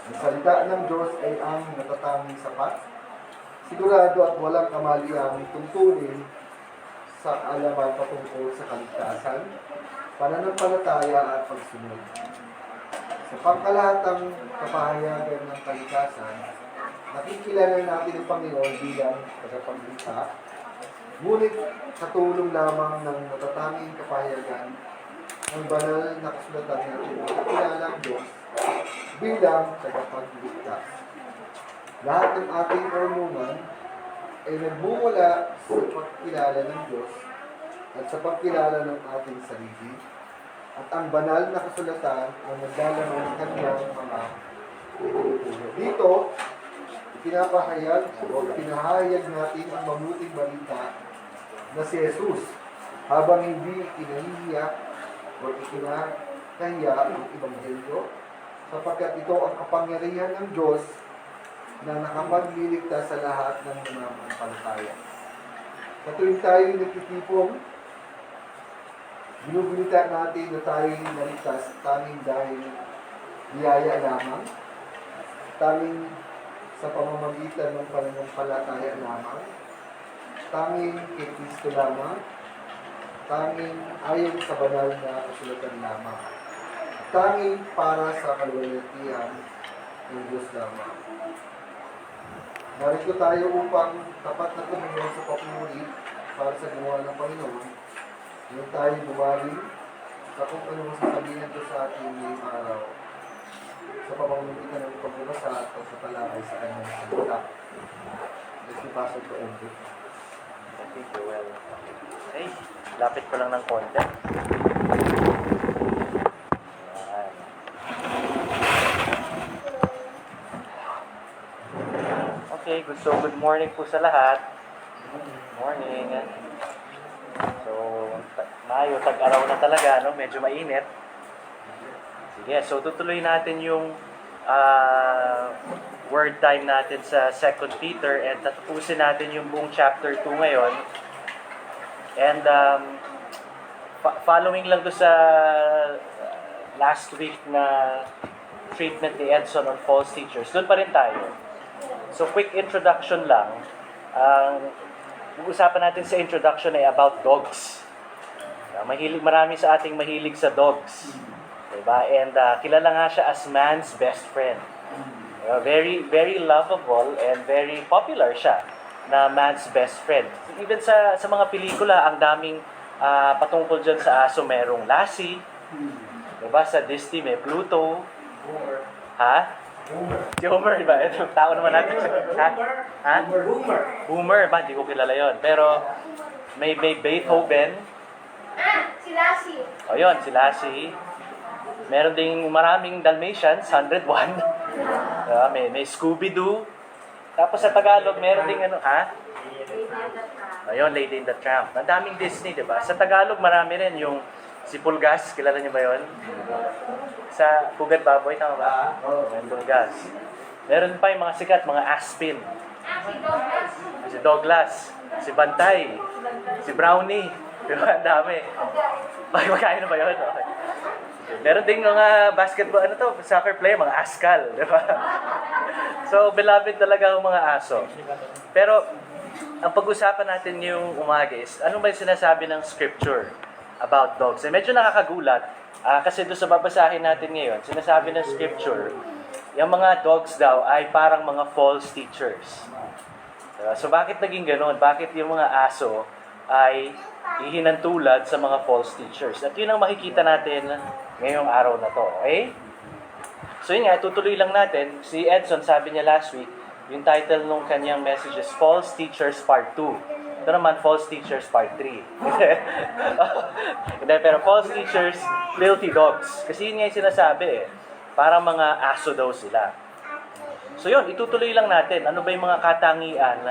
Ang salita ng Diyos ay ang natatanging sapat, sigurado at walang kamaliang tuntunin sa kaalaman patungkol sa kaligtasan, pananampalataya at pagsunod. Sa pangkalahatang kapahayagan ng kaligtasan, nakikilala natin ang Panginoon bilang tagapagligtas, ngunit sa tulong lamang ng natatanging kapahayagan, ang banal na kasulatan natin nakikilala ang Diyos bilang tagapagligtas. Lahat ng ating karunungan ay nagmumula sa pagkilala ng Diyos at sa pagkilala ng ating sarili, at ang banal na kasulatan ang naglalaman ng kanyang mga ituturo. Dito, pinapahayag o pinahayag natin ang mabuting balita na si Jesus, habang hindi ikinahihiya o ikinakahiya ang Ebanghelyo, sapagkat ito ang kapangyarihan ng Diyos na nakapagliligtas sa lahat ng mananampalataya. Sa tuwing tayo nagtitipon, binubulita natin na tayo naligtas tanging dahil biyaya lamang, tanging sa pamamagitan ng pananampalataya lamang, tanging kay Kristo lamang, tanging ayon sa banal na kasulatan lamang, tanging para sa kalwalhatian ng Diyos lamang. Narito tayo upang tapat na tumulong sa papuri para sa ginawa ng Panginoon. Ngayon tayo bumaling sa kung ano masasabihin ito sa ating ngayong araw sa pamamagitan ng pagbabasa at pagsatalakay sa kanyang salita. Let's be Pastor to end it. Thank you, Joel. Okay, lapit ko lang ng konti. Ayan. Okay, good morning po sa lahat. Morning. So, Mayo, tag-araw na talaga, no? Medyo mainit. Sige, so tutuloy natin yung word time natin sa 2 Peter and tatapusin natin yung buong chapter 2 ngayon. And following lang doon sa last week na treatment ni Edson on false teachers, doon pa rin tayo. So quick introduction lang. Ang usapan natin sa introduction ay about dogs. Marami sa ating mahilig sa dogs. Diba? And kilala nga siya as man's best friend. Very, very lovable and very popular siya na man's best friend. Even sa mga pelikula, ang daming patungkol dyan sa aso. Merong Lassie. Diba? Sa Disney may Pluto. Boomer. Ha? Boomer. Si Homer, diba? Ito, tao naman natin. Ha? Ha? Boomer. Boomer, ba? Hindi ko kilala yon. Pero may Beethoven. Si Lassie. O yun, si Lassie. Meron ding maraming Dalmatians, 101. May Scooby-Doo. Tapos sa Tagalog, meron ding ano, ha? Ayun, Lady in the Tramp. Ang daming Disney, di ba? Sa Tagalog, marami rin yung si Pulgas. Kilala niyo ba yun? Sa Pugad Baboy, tama ba? Yung Pulgas. Meron pa yung mga sikat, mga Aspin. Si Douglas. Si Douglas. Si Bantay. Si Brownie. Di ba? Ang dami. Magkain na ba yun? Okay. Meron ding mga basketball, soccer player, mga askal, di ba? So, beloved talaga ang mga aso. Pero, ang pag-usapan natin yung umaga is, ano ba yung sinasabi ng scripture about dogs? Medyo nakakagulat, kasi doon sa babasahin natin ngayon, sinasabi ng scripture, yung mga dogs daw ay parang mga false teachers. Diba? So, bakit naging ganun? Bakit yung mga aso ay ihinantulad sa mga false teachers? At yun ang makikita natin ngayong araw na to, okay? So yun nga, tutuloy lang natin. Si Edson, sabi niya last week, yung title nung kanyang message is False Teachers Part 2. Ito naman, False Teachers Part 3. Hindi, pero False Teachers, Filthy Dogs. Kasi yun nga yung sinasabi eh. Parang mga aso daw sila. So yun, itutuloy lang natin. Ano ba yung mga katangian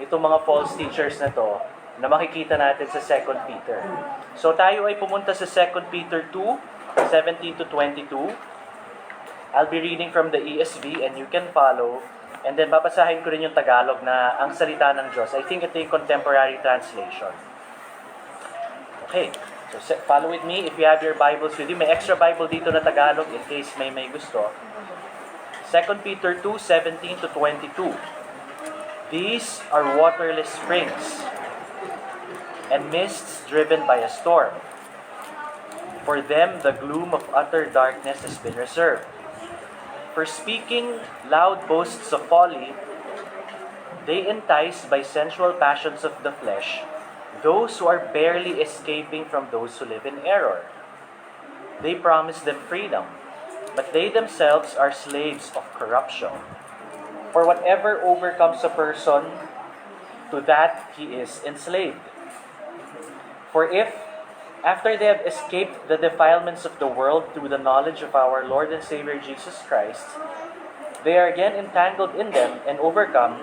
itong mga false teachers na to na makikita natin sa 2 Peter. So tayo ay pumunta sa 2 Peter 2, 17 to 22. I'll be reading from the ESV and you can follow. And then babasahin ko rin yung Tagalog na ang salita ng Diyos. I think ito yung contemporary translation. Okay, so follow with me if you have your Bibles with you. May extra Bible dito na Tagalog in case may gusto. 2 2 Peter 2:17 to 22. These are waterless springs and mists driven by a storm. For them, the gloom of utter darkness has been reserved. For speaking loud boasts of folly, they entice by sensual passions of the flesh those who are barely escaping from those who live in error. They promise them freedom, but they themselves are slaves of corruption. For whatever overcomes a person, to that he is enslaved. For if, after they have escaped the defilements of the world through the knowledge of our Lord and Savior Jesus Christ, they are again entangled in them and overcome,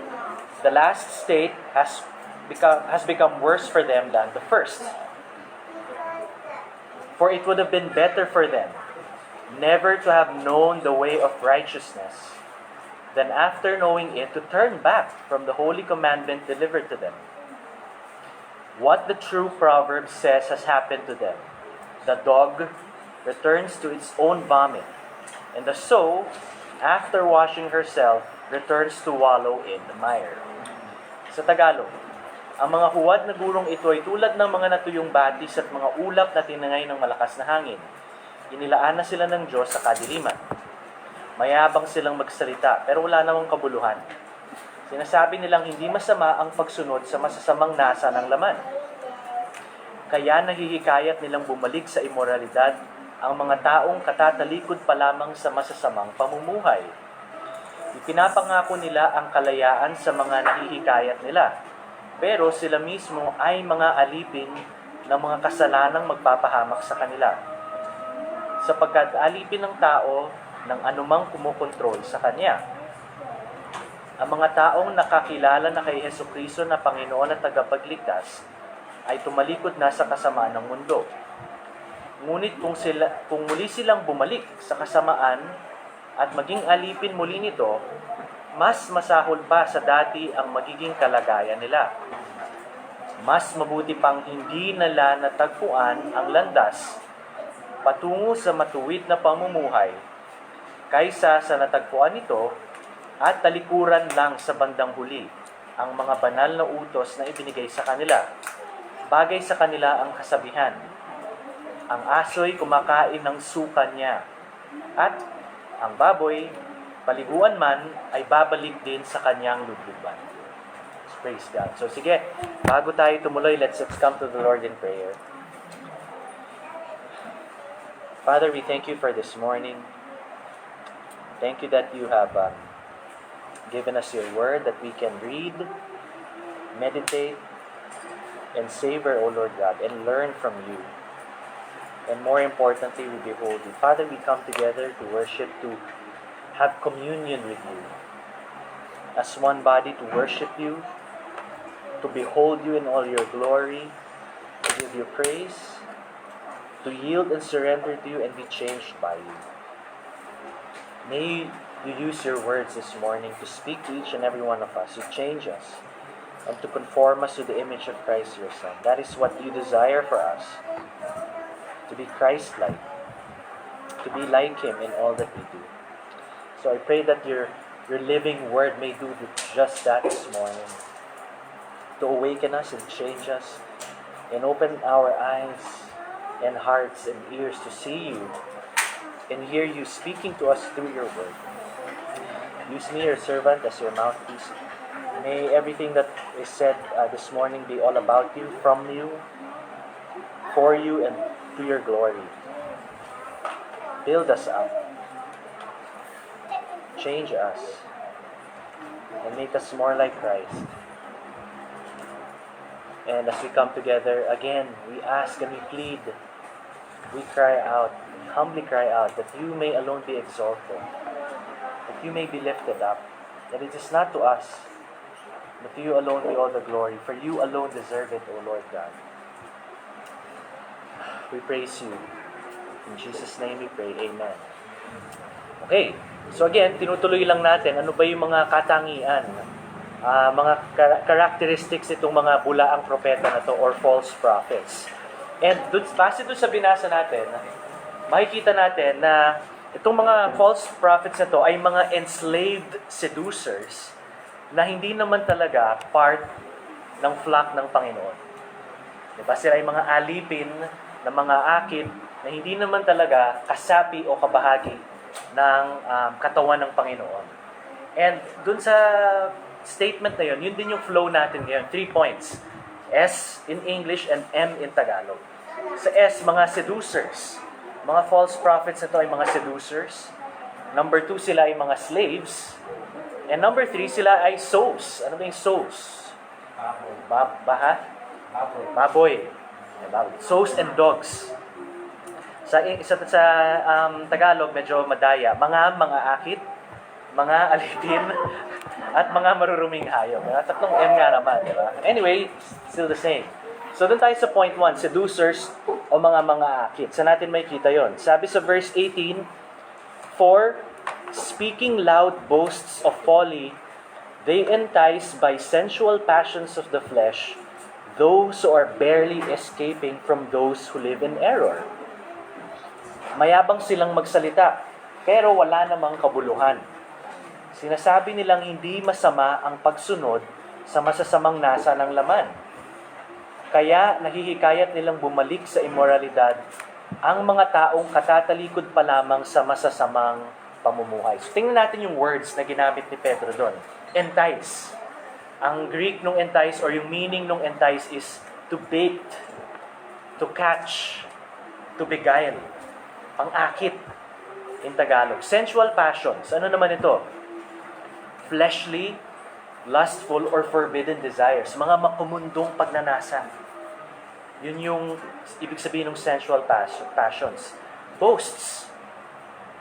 the last state has become worse for them than the first. For it would have been better for them never to have known the way of righteousness than after knowing it to turn back from the holy commandment delivered to them. What the true proverb says has happened to them. The dog returns to its own vomit, and the sow, after washing herself, returns to wallow in the mire. Sa Tagalog, ang mga huwad na gurong ito ay tulad ng mga natuyong batis at mga ulap na tinangay ng malakas na hangin. Inilaan na sila ng Diyos sa kadiliman. Mayabang silang magsalita, pero wala namang kabuluhan. Sinasabi nilang hindi masama ang pagsunod sa masasamang nasa ng laman. Kaya nahihikayat nilang bumalik sa imoralidad ang mga taong katatalikod pa lamang sa masasamang pamumuhay. Ipinapangako nila ang kalayaan sa mga nahihikayat nila, pero sila mismo ay mga alipin ng mga kasalanang magpapahamak sa kanila. Sapagkat alipin ng tao ng anumang kumukontrol sa kanya. Ang mga taong nakakilala na kay Hesukristo na Panginoon at tagapagligtas ay tumalikod na sa kasamaan ng mundo. Ngunit kung muli silang bumalik sa kasamaan at maging alipin muli nito, mas masahol pa sa dati ang magiging kalagayan nila. Mas mabuti pang hindi nila natagpuan ang landas patungo sa matuwid na pamumuhay kaysa sa natagpuan nito at talikuran lang sa bandang huli ang mga banal na utos na ibinigay sa kanila. Bagay sa kanila ang kasabihan. Ang aso'y kumakain ng suka niya, at ang baboy, paliguan man, ay babalik din sa kanyang lubluban. Praise God. So sige, bago tayo tumuloy, let's come to the Lord in prayer. Father, we thank you for this morning. Thank you that you have given us your word that we can read, meditate, and savor, O Lord God, and learn from you. And more importantly, we behold you. Father, we come together to worship, to have communion with you. As one body to worship you, to behold you in all your glory, to give you praise, to yield and surrender to you and be changed by you. May you use your words this morning to speak to each and every one of us, to change us, and to conform us to the image of Christ your Son. That is what you desire for us, to be Christ-like, to be like Him in all that we do. So I pray that your living word may do just that this morning, to awaken us and change us, and open our eyes and hearts and ears to see you and hear you speaking to us through your word. Use me, your servant, as your mouthpiece. May everything that is said this morning be all about you, from you, for you, and to your glory. Build us up. Change us. And make us more like Christ. And as we come together, again, we ask and we plead, we cry out, we humbly cry out, that you may alone be exalted, that you may be lifted up, that it is not to us, but to you alone be all the glory, for you alone deserve it, O Lord God. We praise you. In Jesus' name we pray, amen. Okay, so again, tinutuloy lang natin, ano ba yung mga katangian, mga characteristics itong mga bulaang propeta na to or false prophets. And base doon sa binasa natin, makikita natin na Itong mga false prophets na to ay mga enslaved seducers na hindi naman talaga part ng flock ng Panginoon. Diba? Sila ay mga alipin na mga akit na hindi naman talaga kasapi o kabahagi ng katawan ng Panginoon. And dun sa statement na yun din yung flow natin ngayon. 3 points. S in English and M in Tagalog. Sa S, mga seducers. Mga false prophets na to ay mga seducers. Number 2, sila ay mga slaves. And number 3, sila ay sows. Ano ba yung sows? Baboy. Sows and dogs. Sa Tagalog, medyo madaya. Mga akit, mga alipin, at mga maruruming hayop. Tatlong M nga naman, di ba? Anyway, still the same. So, doon tayo sa point 1, seducers o mga akit. Saan natin may kita yon? Sabi sa verse 18, "For, speaking loud boasts of folly, they entice by sensual passions of the flesh those who are barely escaping from those who live in error." Mayabang silang magsalita, pero wala namang kabuluhan. Sinasabi nilang hindi masama ang pagsunod sa masasamang nasa ng laman. Kaya nahihikayat nilang bumalik sa immoralidad ang mga taong katatalikod pa lamang sa masasamang pamumuhay. So tingnan natin yung words na ginamit ni Pedro doon. Entice. Ang Greek nung entice or yung meaning nung entice is to bait, to catch, to beguile. Pang-akit in Tagalog. Sensual passions. Ano naman ito? Fleshly, lustful, or forbidden desires. Mga makumundong pagnanasa. Yun yung ibig sabihin ng sensual passions. Boasts.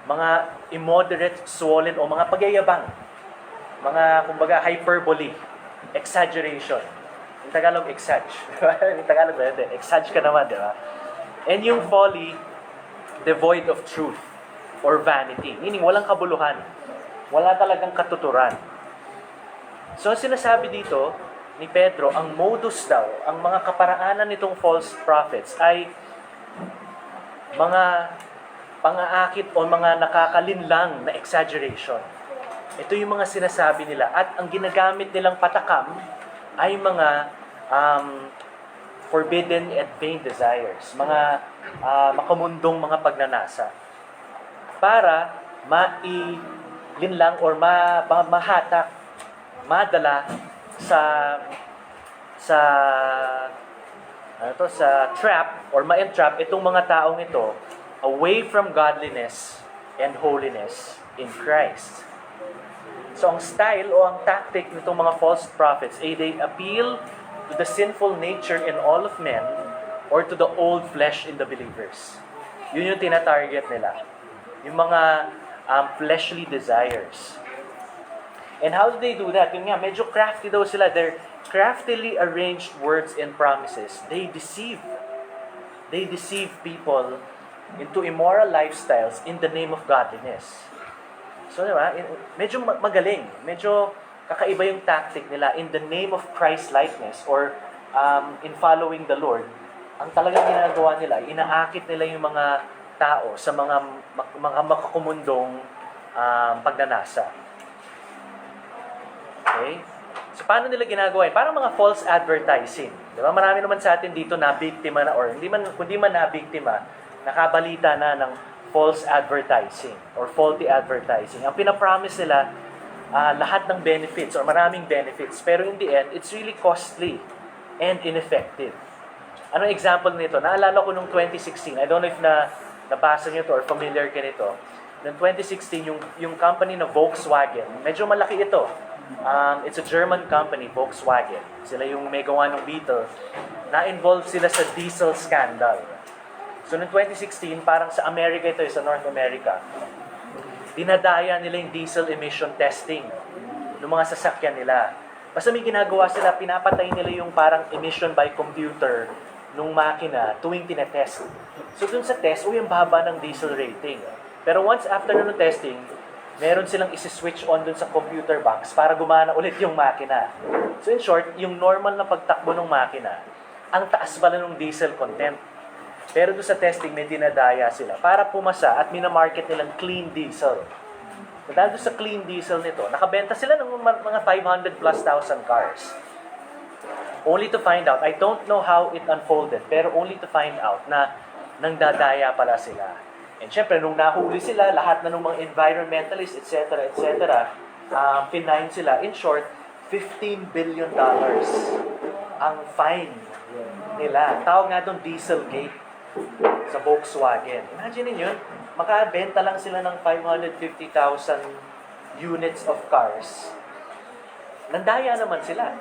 Mga immoderate, swollen, o mga pagyayabang. Mga, kumbaga, hyperbole. Exaggeration. In Tagalog, exage. In Tagalog, exage ka naman, di ba? And yung folly, devoid of truth or vanity. Meaning, walang kabuluhan. Wala talagang katuturan. So, sinasabi dito ni Pedro, ang modus daw, ang mga kaparaanan nitong false prophets ay mga pang-aakit o mga nakakalinlang na exaggeration. Ito yung mga sinasabi nila. At ang ginagamit nilang patakam ay mga forbidden and vain desires. Mga makamundong mga pagnanasa. Para mailinlang or mahatak, madala sa trap or ma-entrap itong mga taong ito away from godliness and holiness in Christ. So ang style o ang tactic nitong mga false prophets ay they appeal to the sinful nature in all of men or to the old flesh in the believers. Yun yung tina-target nila. Yung mga fleshly desires. And how do they do that? Yun nga, medyo crafty daw sila. They're craftily arranged words and promises. They deceive people into immoral lifestyles in the name of godliness. So, di ba? Medyo magaling. Medyo kakaiba yung tactic nila in the name of Christ-likeness or in following the Lord. Ang talagang ginagawa nila, inaakit nila yung mga tao sa mga makakumundong pagnanasa. Okay? So, paano nila ginagawa yun? Parang mga false advertising. Di ba? Marami naman sa atin dito na biktima na, or kundi man na biktima, nakabalita na ng false advertising or faulty advertising. Ang pinapromise nila, lahat ng benefits or maraming benefits. Pero in the end, it's really costly and ineffective. Anong example nito? Naalala ko nung 2016. I don't know if nabasa nyo to or familiar ka nito. Noong 2016, yung company na Volkswagen, medyo malaki ito. It's a German company, Volkswagen. Sila yung may gawa ng Beetle. Na-involved sila sa diesel scandal. So, noong 2016, parang sa America ito, sa North America, dinadaya nila yung diesel emission testing ng mga sasakyan nila. Basta may ginagawa sila, pinapatay nila yung parang emission by computer nung makina tuwing tinetest. So, dun sa test, ang baba ng diesel rating. Pero once after ng testing, meron silang isi-switch on dun sa computer box para gumana ulit yung makina. So in short, yung normal na pagtakbo ng makina, ang taas pala ng diesel content. Pero doon sa testing, may dinadaya sila para pumasa at minamarket nilang clean diesel. So, dahil doon sa clean diesel nito, nakabenta sila ng mga 500 plus thousand cars. Only to find out, I don't know how it unfolded, pero only to find out na nangdadaya pala sila. And syempre, nung nahuli sila, lahat na ng mga environmentalists, etc., fine sila. In short, $15 billion ang fine nila. Tawag nga doon Dieselgate sa Volkswagen. Imagine yun, makabenta lang sila ng 550,000 units of cars. Nandaya naman sila.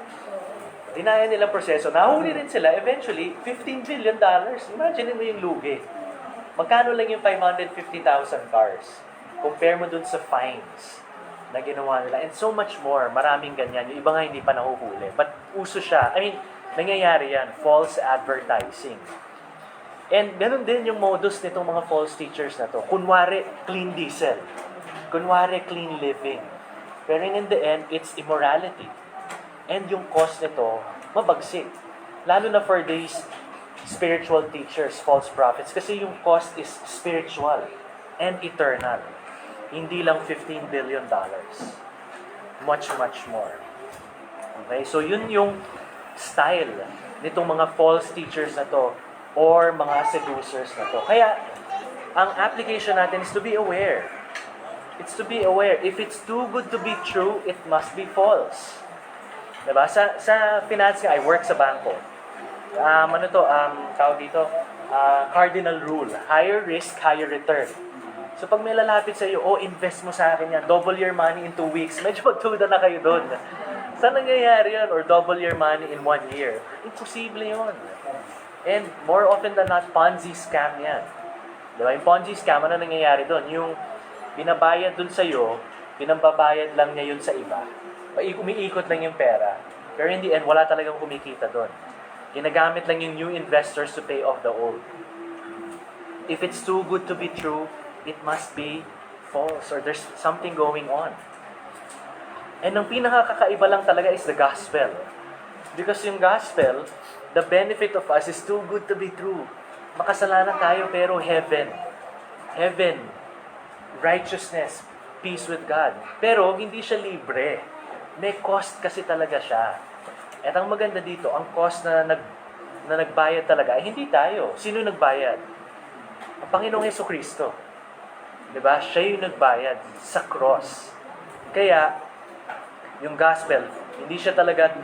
Dinaya nila proseso. Nahuli rin sila. Eventually, $15 billion. Imagine mo yung lugi. Magkano lang yung 550,000 cars? Compare mo dun sa fines na ginawa nila. And so much more. Maraming ganyan. Yung iba nga hindi pa nahuhuli. But uso siya. I mean, nangyayari yan. False advertising. And ganun din yung modus nitong mga false teachers na to. Kunwari, clean diesel. Kunwari, clean living. Pero in the end, it's immorality. And yung cost nito, mabagsik. Lalo na for these spiritual teachers, false prophets. Kasi yung cost is spiritual and eternal. Hindi lang $15 billion. Much, much more. Okay? So yun yung style nitong mga false teachers na to or mga seducers na to. Kaya, ang application natin is to be aware. It's to be aware. If it's too good to be true, it must be false. Diba? Sa finance nga, I work sa banko. Tawag dito, cardinal rule. Higher risk, higher return. So pag may lalapit sa iyo, invest mo sa akin yan, double your money in 2 weeks, medyo magtuda na kayo doon. Saan nangyayari yun? Or double your money in 1 year? Imposible yun. And more often than not, Ponzi scam yan. Diba? Yung Ponzi scam, ano nangyayari doon? Yung binabayad doon sa iyo, pinambabayad lang niya yun sa iba. Umiikot lang yung pera. Pero in the end, wala talagang kumikita doon. Ginagamit lang yung new investors to pay off the old. If it's too good to be true, it must be false or there's something going on. And ang pinakakakaiba lang talaga is the gospel. Because yung gospel, the benefit of us is too good to be true. Makasalanan tayo pero heaven. Heaven. Righteousness. Peace with God. Pero hindi siya libre. May cost kasi talaga siya. At ang maganda dito, ang cost na nagbayad talaga ay hindi tayo. Sino nagbayad? Ang Panginoong Jesucristo. Diba? Siya yung nagbayad sa cross. Kaya, yung gospel, hindi siya talaga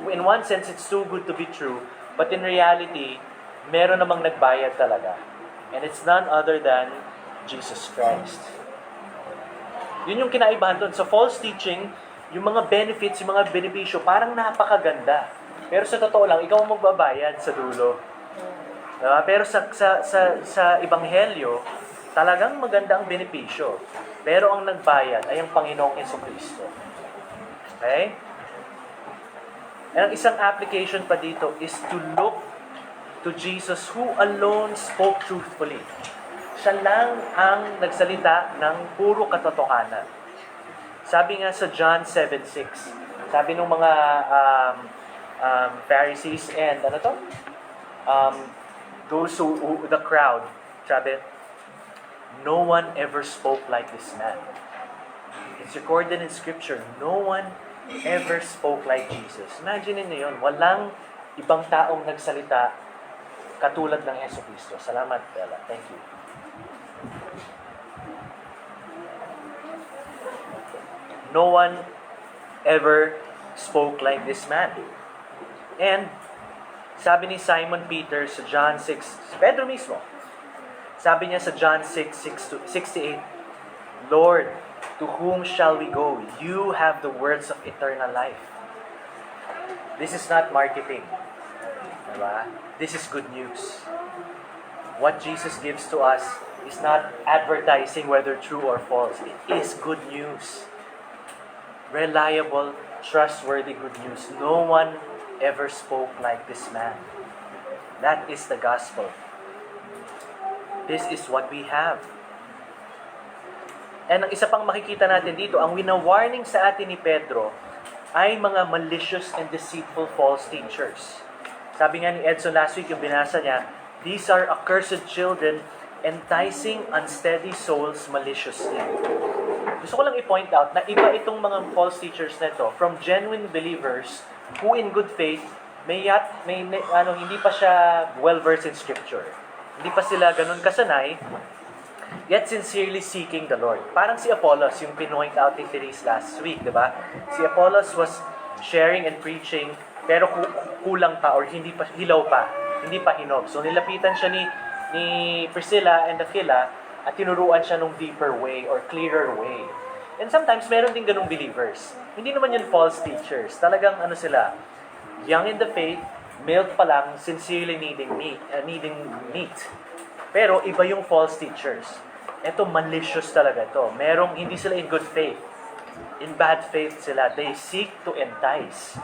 in one sense, it's too good to be true. But in reality, meron namang nagbayad talaga. And it's none other than Jesus Christ. Yun yung kinaibahan doon. Sa false teaching, yung mga benefits, yung mga benepisyo, parang napakaganda. Pero sa totoo lang, ikaw ang magbabayad sa dulo. Pero sa Ebanghelyo, talagang maganda ang benepisyo. Pero ang nagbayad ay ang Panginoong Jesucristo. Okay? And ang isang application pa dito is to look to Jesus who alone spoke truthfully. Siya lang ang nagsalita ng puro katotohanan. Sabi nga sa John 7:6, sabi ng mga Pharisees and those who the crowd, sabi, no one ever spoke like this man. It's recorded in Scripture, no one ever spoke like Jesus. Imagine niyo yun, walang ibang taong nagsalita katulad ng Jesucristo. Salamat, Bella. Thank you. No one ever spoke like this man. And sabi ni Simon Peter sa John 6, Pedro mismo, sabi niya sa John 6:68, Lord, to whom shall we go? You have the words of eternal life. This is not marketing. Diba? This is good news. What Jesus gives to us is not advertising whether true or false. It is good news. Reliable, trustworthy good news. No one ever spoke like this man. That is the gospel. This is what we have. And ang isa pang makikita natin dito, ang wina-warning sa atin ni Pedro ay mga malicious and deceitful false teachers. Sabi nga ni Edson last week, yung binasa niya, These are accursed children, enticing unsteady souls maliciously. Gusto ko lang i-point out na iba itong mga false teachers na ito from genuine believers who in good faith hindi pa siya well-versed in Scripture. Hindi pa sila ganun kasanay, yet sincerely seeking the Lord. Parang si Apollos, yung pinoint out ni Therese last week, di ba? Si Apollos was sharing and preaching, pero kulang pa or hilaw pa, hindi pa hinog. So nilapitan siya ni Priscilla and Aquila at tinuruan siya ng deeper way or clearer way. And sometimes meron din ganung believers. Hindi naman yun false teachers. Talagang sila, young in the faith, milk pa lang, sincerely needing meat. Pero iba yung false teachers. Ito, malicious talaga to. Hindi sila in good faith. In bad faith sila. They seek to entice.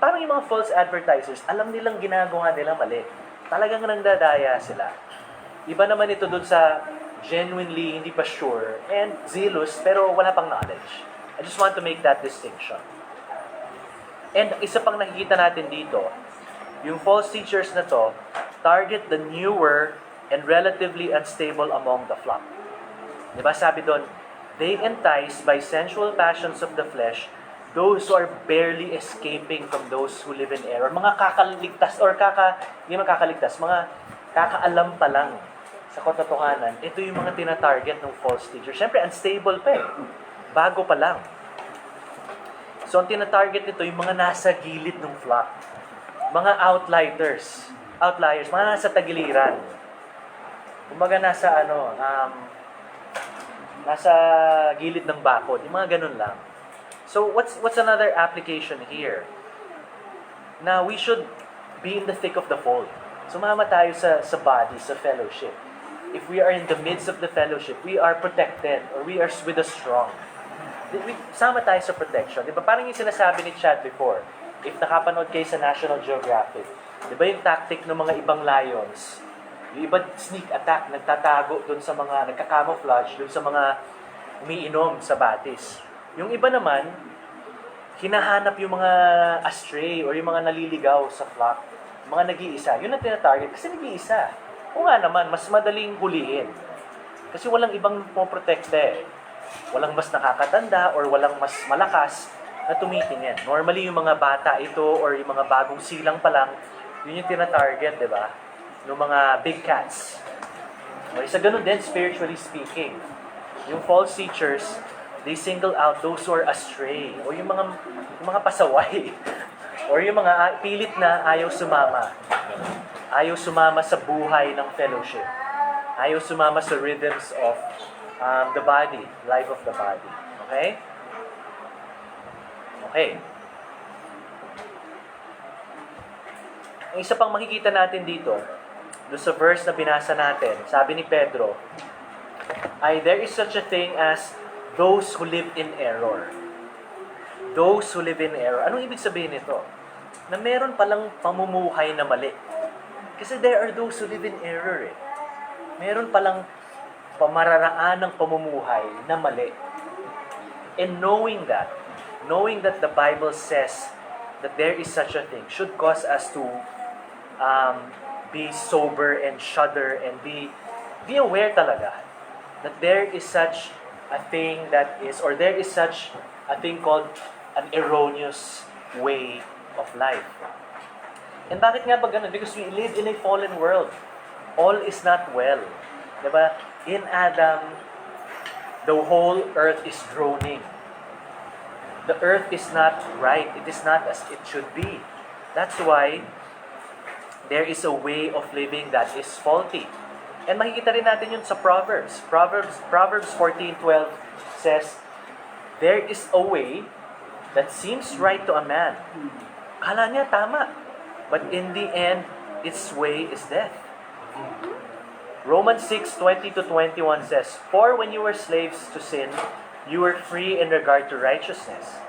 Parang yung mga false advertisers, alam nilang ginagawa nila mali. Talagang nangdadaya sila. Iba naman ito dun sa genuinely hindi pa sure and zealous pero wala pang knowledge. I just want to make that distinction. And isa pang nakikita natin dito, yung false teachers na to target the newer and relatively unstable among the flock. Diba sabi doon, they entice by sensual passions of the flesh those who are barely escaping from those who live in error. Mga kakaligtas or hindi man kakaligtas, mga kakaalam pa lang sa katotohanan. Ito yung mga tina-target ng false teacher. Siyempre, unstable pa eh. Bago pa lang. So, ang tina-target nito yung mga nasa gilid ng flock. Mga outliers, mga nasa tagiliran. Kumbaga nasa nasa gilid ng bakod, yung mga ganun lang. So what's another application here? Now we should be in the thick of the fold. Sumama tayo sa body, sa fellowship. If we are in the midst of the fellowship, we are protected or we are with the strong. Sama tayo sa protection. Di ba? Parang yung sinasabi ni Chad before, if nakapanood kayo sa National Geographic, di ba yung tactic ng mga ibang lions? Yung iba sneak attack, nagtatago dun sa mga, nagka-camouflage dun sa mga umiinom sa batis. Yung iba naman, hinahanap yung mga astray or yung mga naliligaw sa flock, mga nag-iisa. Yun ang tina-target kasi nag-iisa. O nga naman, mas madaling hulihin. Kasi walang ibang poprotekte eh. Walang mas nakakatanda or walang mas malakas na tumitingin. Normally, yung mga bata ito or yung mga bagong silang pa lang, yun yung tina-target, di ba? Yung mga big cats. O isa ganun din, spiritually speaking. Yung false teachers, they single out those who are astray o yung mga pasaway or yung mga pilit na ayaw sumama. Ayaw sumama sa buhay ng fellowship. Ayaw sumama sa rhythms of the body, life of the body. Okay? Okay. Ang isa pang makikita natin dito, doon sa verse na binasa natin, sabi ni Pedro, there is such a thing as those who live in error. Those who live in error. Anong ibig sabihin nito? Na meron palang pamumuhay na mali. Kasi there are those who live in error eh. Meron palang pamararaan ng pamumuhay na mali. And knowing that the Bible says that there is such a thing should cause us to be sober and shudder and be aware talaga that there is such a thing there is such a thing called an erroneous way of life. And bakit nga ba ganun? Because we live in a fallen world. All is not well. Diba? In Adam, the whole earth is groaning. The earth is not right. It is not as it should be. That's why there is a way of living that is faulty. And makikita rin natin yun sa Proverbs. Proverbs 14:12 says, there is a way that seems right to a man. Kala niya tama. But in the end, its way is death. Romans 6:20-21 says, for when you were slaves to sin, you were free in regard to righteousness.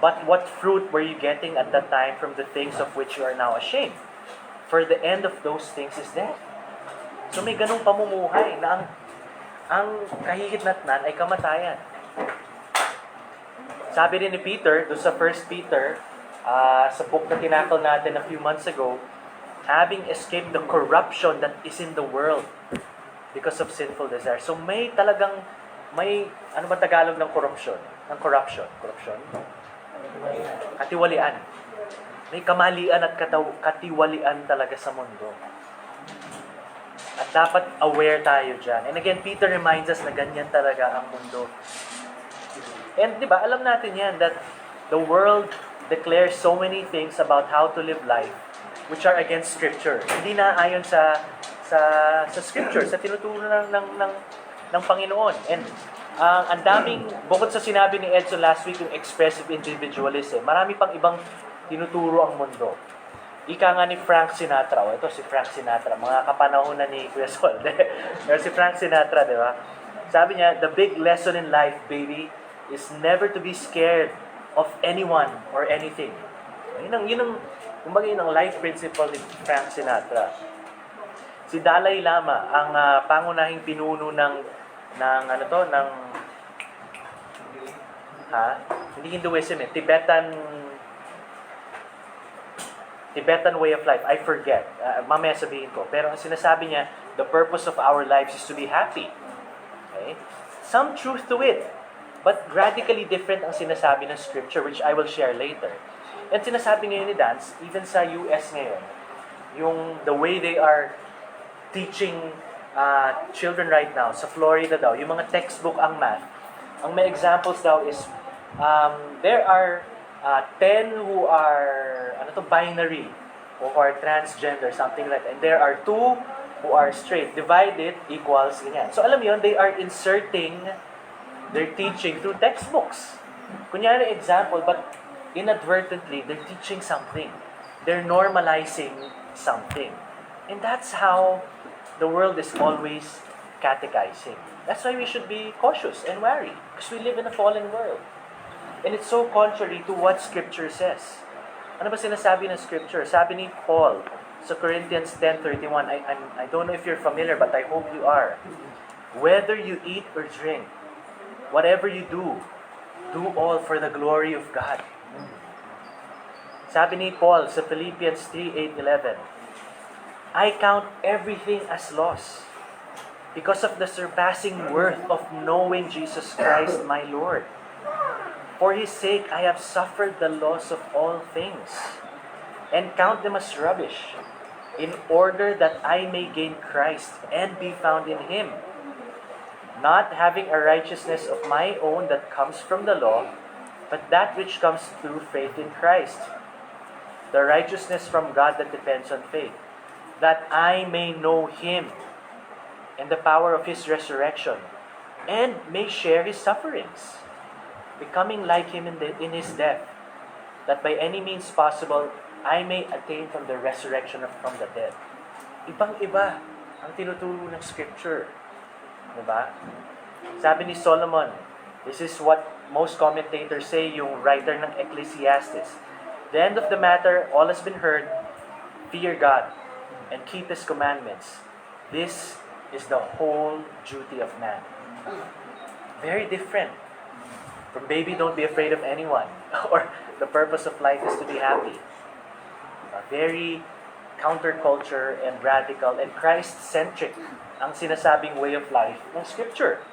But what fruit were you getting at that time from the things of which you are now ashamed? For the end of those things is death. So may ganung pamumuhay na ang kahihitnatnan ay kamatayan. Sabi rin ni Peter, doon sa 1 Peter, sa book na tinakal natin a few months ago, having escaped the corruption that is in the world because of sinful desire. So ano ba Tagalog ng corruption? Ng corruption? Corruption? Katiwalian. May kamalian at katiwalian talaga sa mundo. At dapat aware tayo dyan. And again, Peter reminds us na ganyan talaga ang mundo. And di ba, alam natin yan that the world declares so many things about how to live life which are against Scripture. Hindi na ayon sa Scripture, sa tinuturo ng Panginoon. And ang daming, bukod sa sinabi ni Edson last week, yung expressive individualism, marami pang ibang tinuturo ang mundo. Ika nga ni Frank Sinatra. Ito si Frank Sinatra. Mga kapanahon na ni Kuya Sol. Pero si Frank Sinatra, di ba? Sabi niya, the big lesson in life, baby, is never to be scared of anyone or anything. Kumbaga yun ang life principle ni Frank Sinatra. Si Dalai Lama, ang pangunahing pinuno hindi Hinduism Tibetan way of life. I forget. Mamaya sabihin ko. Pero ang sinasabi niya, the purpose of our lives is to be happy. Okay? Some truth to it. But radically different ang sinasabi ng Scripture, which I will share later. And sinasabi ngayon ni Dance, even sa US ngayon, the way they are teaching children right now, sa Florida daw, yung mga textbook ang math, ang may examples daw is, there are 10 who are binary, who are transgender, something like that. And there are 2 who are straight. Divided equals ganyan. So alam mo yun, they are inserting their teaching through textbooks. Kunyari example, but inadvertently, they're teaching something. They're normalizing something. And that's how the world is always catechizing. That's why we should be cautious and wary, because we live in a fallen world. And it's so contrary to what Scripture says. Ano ba sinasabi ng Scripture? Sabi ni Paul sa Corinthians 10:31, I don't know if you're familiar, but I hope you are. Whether you eat or drink, whatever you do all for the glory of God. Sabi ni Paul sa Philippians 3:8-11, I count everything as loss because of the surpassing worth of knowing Jesus Christ my Lord. For His sake, I have suffered the loss of all things, and count them as rubbish, in order that I may gain Christ and be found in Him, not having a righteousness of my own that comes from the law, but that which comes through faith in Christ, the righteousness from God that depends on faith, that I may know Him and the power of His resurrection, and may share His sufferings, becoming like Him in His death, that by any means possible, I may attain from the resurrection from the dead. Ibang-iba ang tinuturo ng Scripture. Diba? Sabi ni Solomon, this is what most commentators say, yung writer ng Ecclesiastes. The end of the matter, all has been heard, fear God, and keep His commandments. This is the whole duty of man. Very different. From baby, don't be afraid of anyone. Or the purpose of life is to be happy. Very counterculture and radical and Christ-centric ang sinasabing way of life ng Scripture.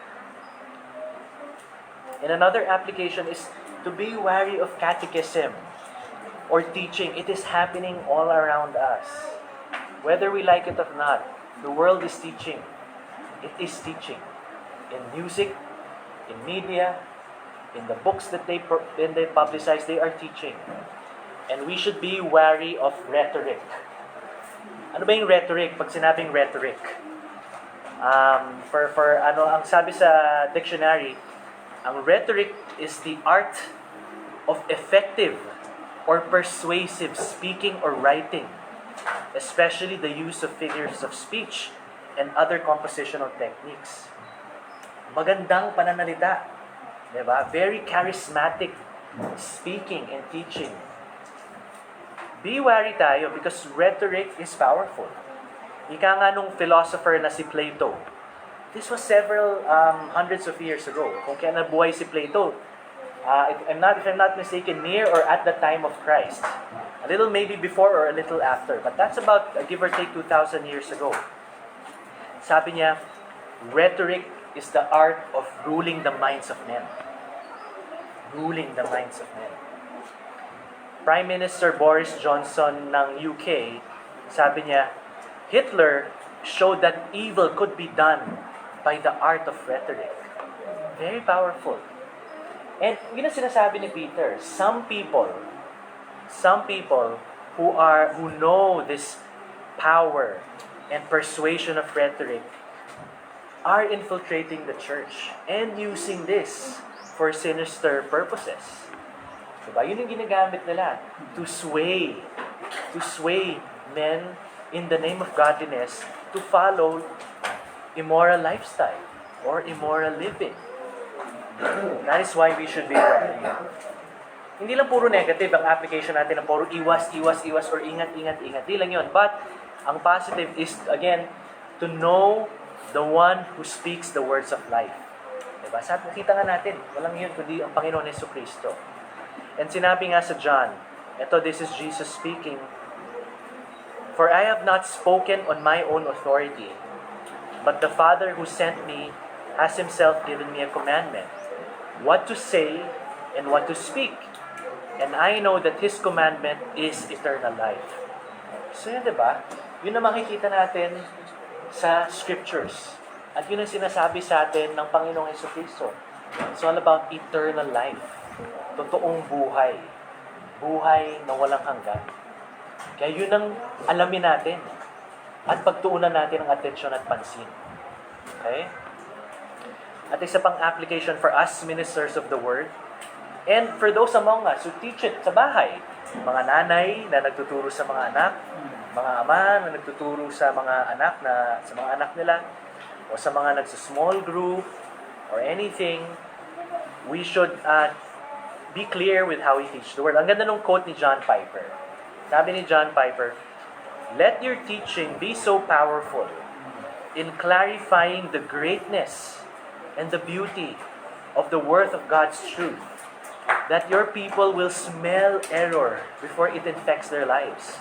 And another application is to be wary of catechism or teaching. It is happening all around us. Whether we like it or not, the world is teaching. It is teaching. In music, in media, in the books that they publicize, they are teaching. And we should be wary of rhetoric. Ano ba yung rhetoric? Pag sinabing rhetoric, ang sabi sa dictionary, ang rhetoric is the art of effective or persuasive speaking or writing, especially the use of figures of speech and other compositional techniques. Magandang pananalita, diba? Very charismatic speaking and teaching. Be wary tayo because rhetoric is powerful. Ika nga nung philosopher na si Plato. This was several hundreds of years ago. Kung kaya nabuhay si Plato, if I'm not mistaken, near or at the time of Christ. A little maybe before or a little after. But that's about, give or take, 2,000 years ago. Sabi niya, rhetoric is the art of ruling the minds of men. Ruling the minds of men. Prime Minister Boris Johnson ng UK, sabi niya, Hitler showed that evil could be done by the art of rhetoric. Very powerful. And yun ang sinasabi ni Peter, some people who know this power and persuasion of rhetoric are infiltrating the church and using this for sinister purposes. Diba? Yun yung ginagamit nila to sway men in the name of godliness to follow immoral lifestyle or immoral living. That is why we should be wary. Hindi lang puro negative ang application natin na puro iwas, or ingat. Di lang yun. But, ang positive is, again, to know the one who speaks the words of life. Diba? Sa nakita nga natin, walang yun, kundi ang Panginoon Jesucristo. And sinabi nga sa John, this is Jesus speaking, For I have not spoken on my own authority, but the Father who sent me has himself given me a commandment, what to say and what to speak. And I know that His commandment is eternal life. So yun, diba? Yun na makikita natin sa scriptures. At yun ang sinasabi sa atin ng Panginoong Jesucristo. It's all about eternal life. Totoong buhay. Buhay na walang hanggan. Kaya yun ang alamin natin. At pagtuunan natin ang atensyon at pansin. Okay? At isa pang application for us, ministers of the Word, and for those among us who teach it sa bahay, mga nanay na nagtuturo sa mga anak, mga ama na nagtuturo sa mga anak nila, o sa mga nagsa-small group, or anything, we should be clear with how we teach the Word. Ang ganda nung quote ni John Piper. Sabi ni John Piper, let your teaching be so powerful in clarifying the greatness and the beauty of the worth of God's truth, that your people will smell error before it infects their lives.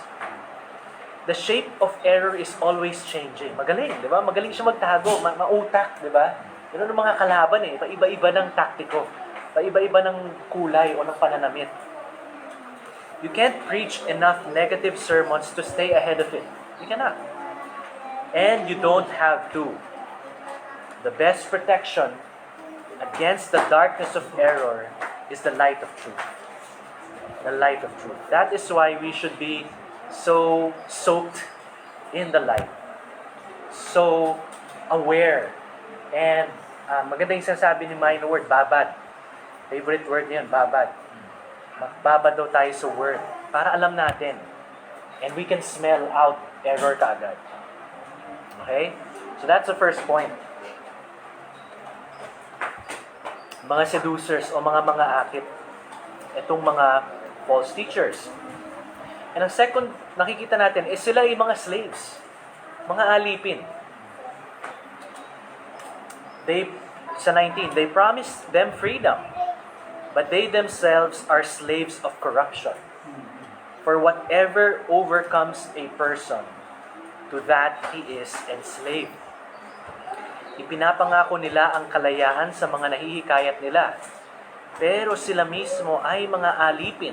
The shape of error is always changing. Magaling, di ba? Magaling siya magtago, mautak, di ba? Yun ang mga kalaban Iba-iba ng taktiko. Iba-iba ng kulay o ng pananamit. You can't preach enough negative sermons to stay ahead of it. You cannot. And you don't have to. The best protection against the darkness of error is the light of truth. The light of truth. That is why we should be so soaked in the light. So aware. And maganda yung sinasabi ni Mine word, babad. Favorite word niyan, babad. Magbabad daw tayo sa word para alam natin. And we can smell out error kaagad. Okay? So that's the first point. Mga seducers o mga akit, itong mga false teachers. And ang second, nakikita natin, is sila yung mga slaves, mga alipin. Sa 19, they promised them freedom, but they themselves are slaves of corruption. For whatever overcomes a person, to that he is enslaved. Ipinapangako nila ang kalayaan sa mga nahihikayat nila. Pero sila mismo ay mga alipin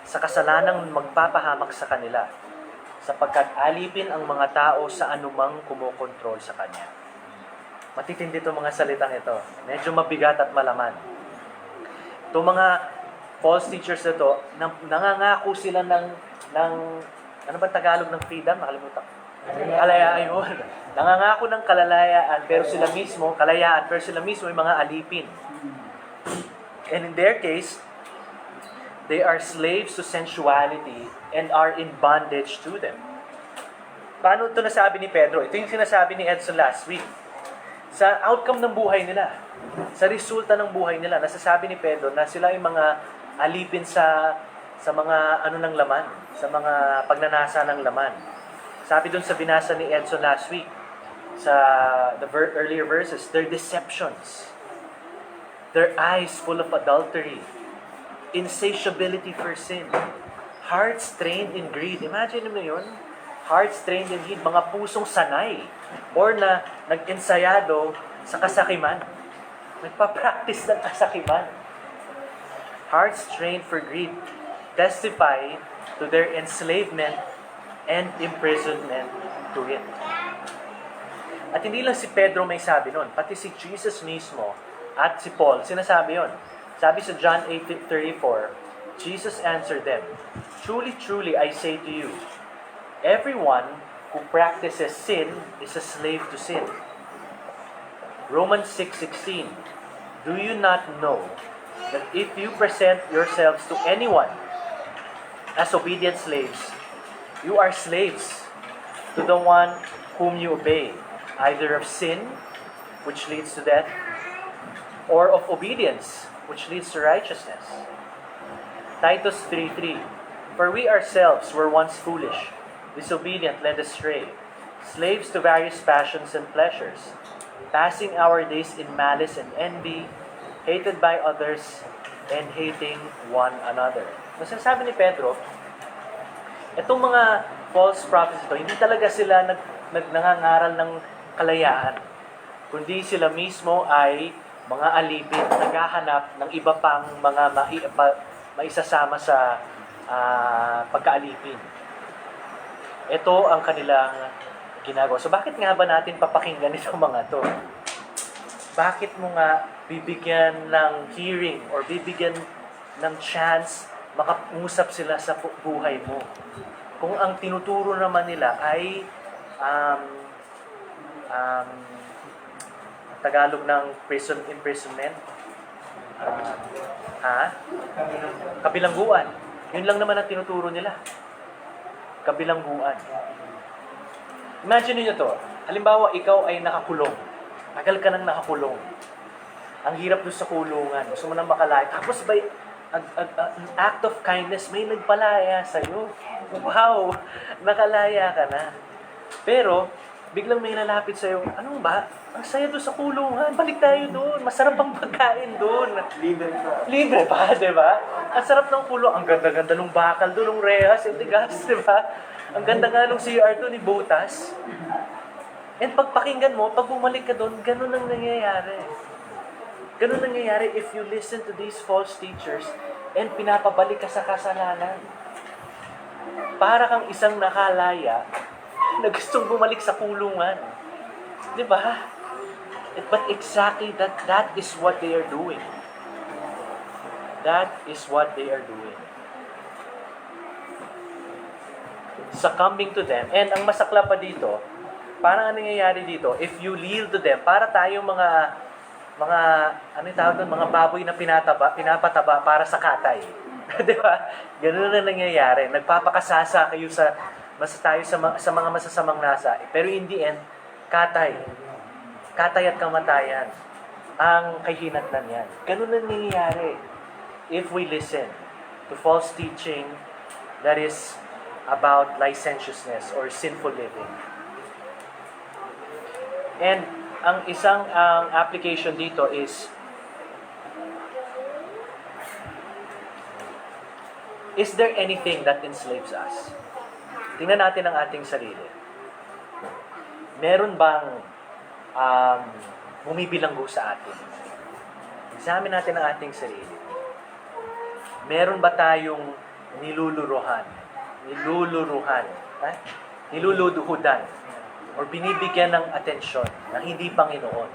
sa kasalanang magpapahamak sa kanila, sapagkat alipin ang mga tao sa anumang kumokontrol sa kanya. Matitindi itong mga salitang ito. Medyo mabigat at malaman. Itong mga false teachers na ito, nangangako sila ng ano ba Tagalog ng freedom? Nakalimutan. Kalayaan yun. Nangangako ng kalayaan, pero sila mismo ay mga alipin. And in their case, they are slaves to sensuality and are in bondage to them. Paano ito nasabi ni Pedro? Ito yung sinasabi ni Edson last week. Sa outcome ng buhay nila, sa resulta ng buhay nila, nasasabi ni Pedro na sila ay mga alipin sa mga ng laman, sa mga pagnanasa ng laman. Sabi dun sa binasa ni Edson last week, sa the earlier verses, their deceptions, their eyes full of adultery, insatiability for sin, Hearts trained in greed. Imagine mo yun? Hearts trained in greed. Mga pusong sanay. Or na nag-ensayado sa kasakiman. Nagpa-practice ng kasakiman. Hearts trained for greed testify to their enslavement and imprisonment to it. At hindi lang si Pedro may sabi nun, pati si Jesus mismo at si Paul, sinasabi yon. Sabi sa John 8:34, Jesus answered them, "Truly, truly, I say to you, everyone who practices sin is a slave to sin." Romans 6:16, "Do you not know that if you present yourselves to anyone as obedient slaves, you are slaves to the one whom you obey, either of sin, which leads to death, or of obedience, which leads to righteousness." Titus 3:3, "For we ourselves were once foolish, disobedient, led astray, slaves to various passions and pleasures, passing our days in malice and envy, hated by others, and hating one another." Masasabi ni Pedro, itong mga false prophets ito, hindi talaga sila nangangaral ng kalayaan, kundi sila mismo ay mga alipin, naghahanap ng iba pang mga maisasama sa pagkaalipin. Ito ang kanilang ginagawa. So bakit nga ba natin papakinggan itong mga to? Bakit mo nga bibigyan ng hearing or bibigyan ng chance makausap sila sa buhay mo? Kung ang tinuturo naman nila ay Tagalog ng imprisonment, kabilangguan. Yun lang naman ang tinuturo nila. Kabilangguan. Imagine niyo to. Halimbawa, ikaw ay nakakulong. Tagal ka nang nakakulong. Ang hirap doon sa kulungan. Gusto mo nang makalaya. Tapos by an act of kindness, may nagpalaya sa'yo. Wow! Nakalaya ka na. Pero, biglang may lalapit sa'yo, anong ba? Ang saya doon sa kulungan. Balik tayo doon. Masarap ang pagkain doon. Libre pa, di ba? Ang sarap ng kulong. Ang ganda-ganda ng bakal doon, ng rehas, yung tigas, di ba? Ang ganda nga ng CR doon, ni Botas. And pagpakinggan mo, pag bumalik ka doon, ganun ang nangyayari. Ganun ang nangyayari if you listen to these false teachers and pinapabalik ka sa kasalanan. Para kang isang nakalaya na gustong bumalik sa kulungan. Di ba? But exactly that is what they are doing. That is what they are doing. Succumbing to them. And ang masakla pa dito, parang ano nangyayari dito, if you yield to them, para tayong mga ano yung tawag doon, mga baboy na pinapataba para sa katay. Di ba? Ganun na nangyayari. Nagpapakasasa kayo tayo sa mga masasamang nasa. Pero in the end, katay at kamatayan ang kahinatnan yan. Ganun na nangyayari if we listen to false teaching that is about licentiousness or sinful living. And ang isang application dito is there anything that enslaves us? Tingnan natin ang ating sarili. Meron bang bumibilanggo sa atin? Examine natin ang ating sarili. Meron ba tayong niluluduhudan, niluluduhudan, or binibigyan ng atensyon ng hindi Panginoon,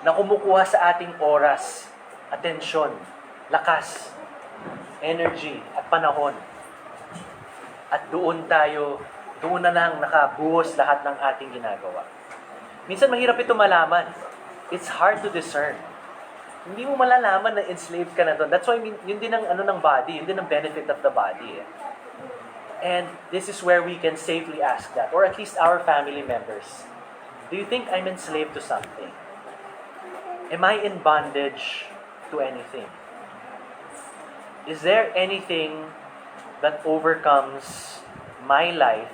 na kumukuha sa ating oras, atensyon, lakas, energy, at panahon. At doon na lang nakabuhos lahat ng ating ginagawa. Minsan mahirap ito malaman. It's hard to discern. Hindi mo malalaman na enslaved ka na doon. That's why yun din ang ng body, yun din ang benefit of the body. And this is where we can safely ask that, or at least our family members. Do you think I'm enslaved to something? Am I in bondage to anything? Is there anything that overcomes my life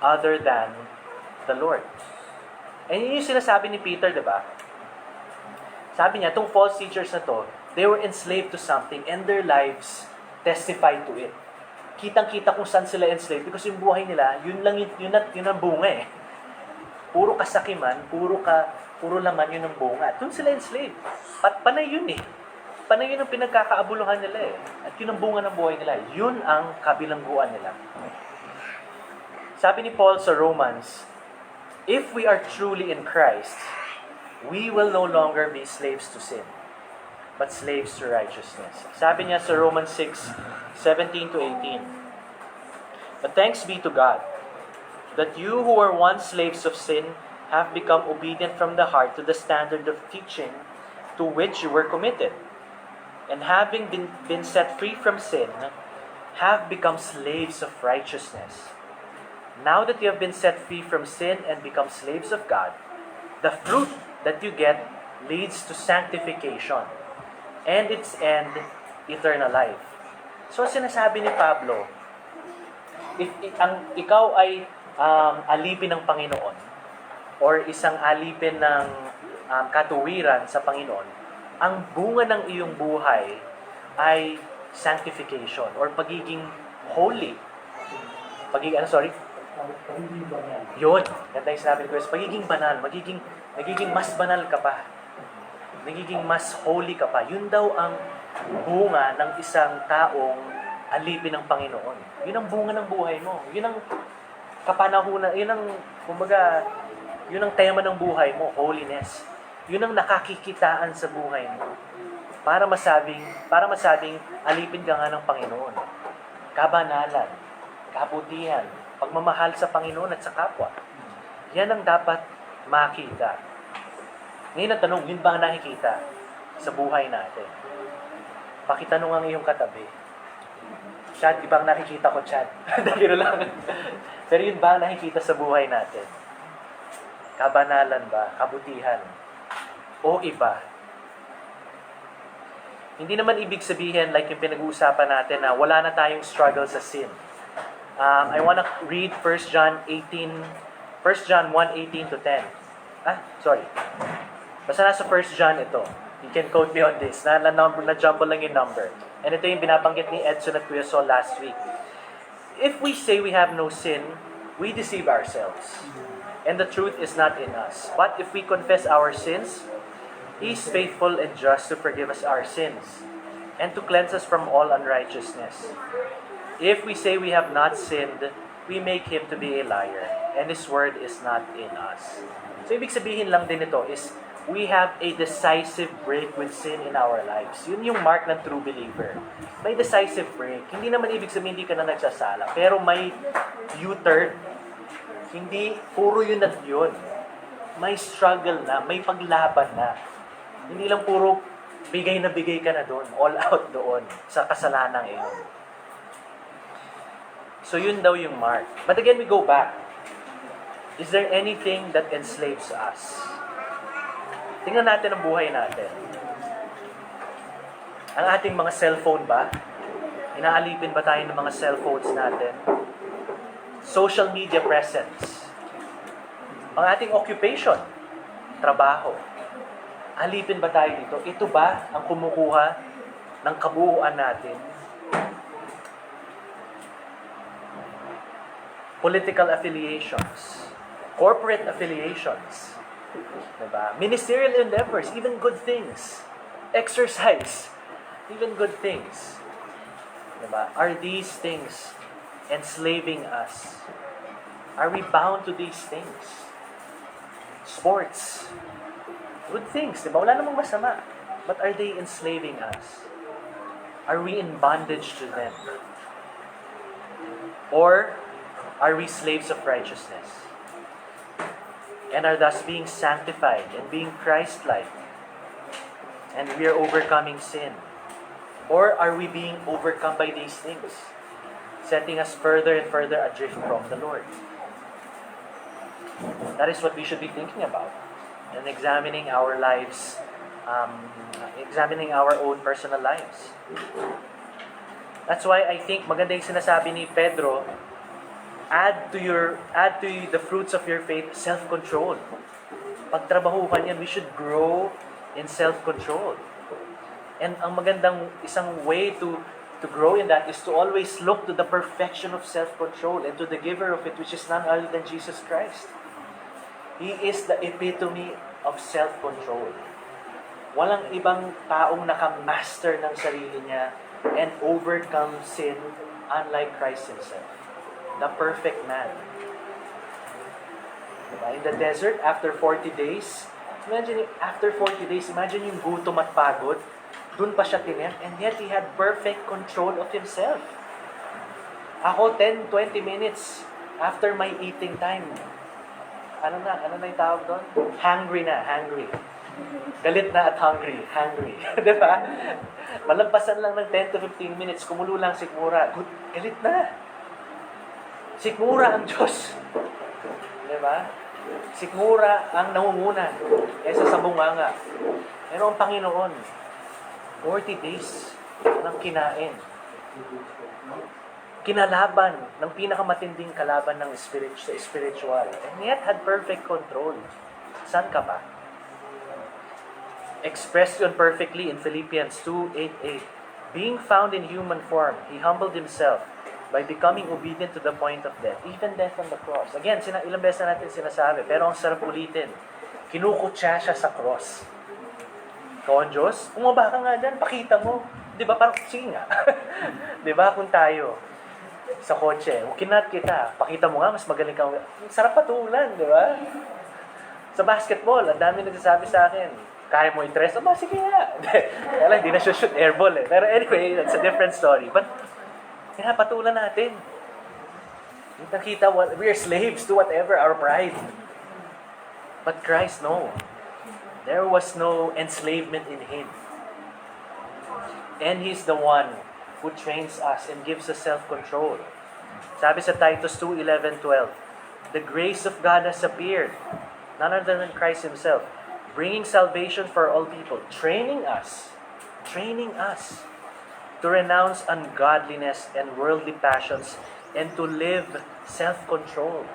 other than the Lord? And yun yung sinasabi ni Peter, di ba? Sabi niya, itong false teachers na to, they were enslaved to something and their lives testified to it. kitang-kita kung saan sila enslaved because yung buhay nila, yun ang bunga eh. Puro kasakiman, puro laman yun ang bunga. Doon sila enslaved. Panay yun eh. Panay yun ang pinagkakaabuluhan nila eh. At yun ang bunga ng buhay nila. Yun ang kabilangguan nila. Sabi ni Paul sa Romans, if we are truly in Christ, we will no longer be slaves to sin, but slaves to righteousness. Sabi niya sa Romans 6:17 to 18, but thanks be to God, that you who were once slaves of sin have become obedient from the heart to the standard of teaching to which you were committed, and having been set free from sin, have become slaves of righteousness. Now that you have been set free from sin and become slaves of God, the fruit that you get leads to sanctification, and its end, eternal life. So, sinasabi ni Pablo, if ikaw ay alipin ng Panginoon, or isang alipin ng katuwiran sa Panginoon, ang bunga ng iyong buhay ay sanctification, or pagiging holy. Yun. Ganda yung sinabi ni Chris. Pagiging banal. Nagiging mas banal ka pa. Nagiging mas holy ka pa. Yun daw ang bunga ng isang taong alipin ng Panginoon. Yun ang bunga ng buhay mo. Yun ang kapanahunan. Yun ang, kumbaga, yun ang tema ng buhay mo. Holiness. Yun ang nakakikitaan sa buhay mo. Para masabing alipin ka nga ng Panginoon. Kabanalan. Kabutihan. Pagmamahal sa Panginoon at sa kapwa. Yan ang dapat makita. Ngayon ang tanong, yun ba ang nakikita sa buhay natin? Pakitanong ang iyong katabi. Chad, ibang nakikita ko, Chad. Dahil lang. Pero yun ba ang nakikita sa buhay natin? Kabanalan ba? Kabutihan? O iba? Hindi naman ibig sabihin, like yung pinag-uusapan natin, na wala na tayong struggle sa sin. I want to read 1 John 1:18 to 10. Basta nasa 1 John ito. You can quote me on this. Na-jumble lang yung number. And ito yung binabanggit ni Edson at Kuya Sol last week. If we say we have no sin, we deceive ourselves. And the truth is not in us. But if we confess our sins, He is faithful and just to forgive us our sins and to cleanse us from all unrighteousness. If we say we have not sinned, we make Him to be a liar, and His word is not in us. So, ibig sabihin lang din ito is, we have a decisive break with sin in our lives. Yun yung mark ng true believer. May decisive break. Hindi naman ibig sabihin hindi ka na nagsasala, pero may U-turn. Hindi, puro yun at yun. May struggle na, may paglaban na. Hindi lang puro bigay na bigay ka na doon, all out doon, sa kasalanang iyon. So yun daw yung mark. But again, we go back. Is there anything that enslaves us? Tingnan natin ang buhay natin. Ang ating mga cellphone ba? Inaalipin ba tayo ng mga cellphones natin? Social media presence. Ang ating occupation, trabaho. Alipin ba tayo dito? Ito ba ang kumukuha ng kabuuan natin? Political affiliations, corporate affiliations, diba? Ministerial endeavors, even good things, exercise, even good things, diba? Are these things enslaving us? Are we bound to these things? Sports, good things, diba? Wala namang masama, but are they enslaving us? Are we in bondage to them? Or are we slaves of righteousness? And are thus being sanctified and being Christ-like? And we are overcoming sin? Or are we being overcome by these things, setting us further and further adrift from the Lord? That is what we should be thinking about and examining our lives, examining our own personal lives. That's why I think maganda yung sinasabi ni Pedro, add to the fruits of your faith, self-control. Pagtrabahuhan yan, we should grow in self-control. And ang magandang isang way to To grow in that is to always look to the perfection of self-control and to the giver of it, which is none other than Jesus Christ. He is the epitome of self-control. Walang ibang taong nakamaster ng sarili niya and overcome sin unlike Christ Himself. The perfect man. Diba? In the desert, after 40 days, imagine yung gutom at pagod. Doon pa siya tinest, and yet he had perfect control of himself. Ako, 10-20 minutes after my eating time, ano na yung tawag doon? Hungry. Galit na at hungry. Diba? Malampasan lang ng 10-15 minutes, kumulo lang sikmura. Galit na. Sikmura ang Diyos. Diba? Sikmura ang nangunguna kaysa sa bunganga. Pero ang Panginoon, 40 days ng kinain. Kinalaban ng pinakamatinding kalaban ng spiritual. And yet had perfect control. San ka ba? Expressed yun perfectly in Philippians 2:8-8. Being found in human form, He humbled Himself by becoming obedient to the point of death, even death on the cross. Again, ilang beses na natin sinasabi, pero ang sarap ulitin. Kinukutsa siya sa cross. Ikaw ang Diyos, umaba ka nga dyan, pakita mo. Di ba? Parang, sige nga. Di ba? Kung tayo sa kotse, kinat kita, pakita mo nga, mas magaling ka. Sarap patulan, di ba? Sa basketball, ang dami nagsasabi sa akin, kaya mo i-tres? Aba, sige nga. Kaya lang, di na shoot airball eh. Pero anyway, that's a different story. But, pinapatulan natin. Nakita, we are slaves to whatever, our pride. But Christ, no. There was no enslavement in Him. And He's the one who trains us and gives us self-control. Sabi sa Titus 2:11-12, the grace of God has appeared, none other than Christ Himself, bringing salvation for all people, training us to renounce ungodliness and worldly passions and to live self-control,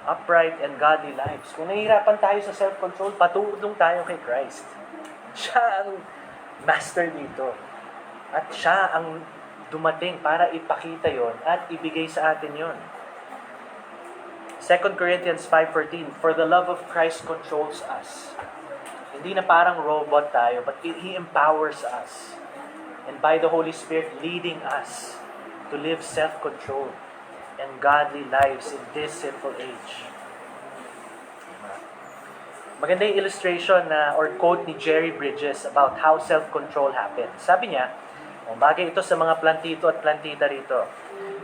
upright and godly lives. Kung nahihirapan tayo sa self-control, patulong tayo kay Christ. Siya ang master dito. At siya ang dumating para ipakita yon at ibigay sa atin yon. 2 Corinthians 5:14, for the love of Christ controls us. Hindi na parang robot tayo, but He empowers us. And by the Holy Spirit leading us to live self-control and godly lives in this sinful age. Maganda yung illustration or quote ni Jerry Bridges about how self-control happens. Sabi niya, bagay ito sa mga plantito at plantita rito.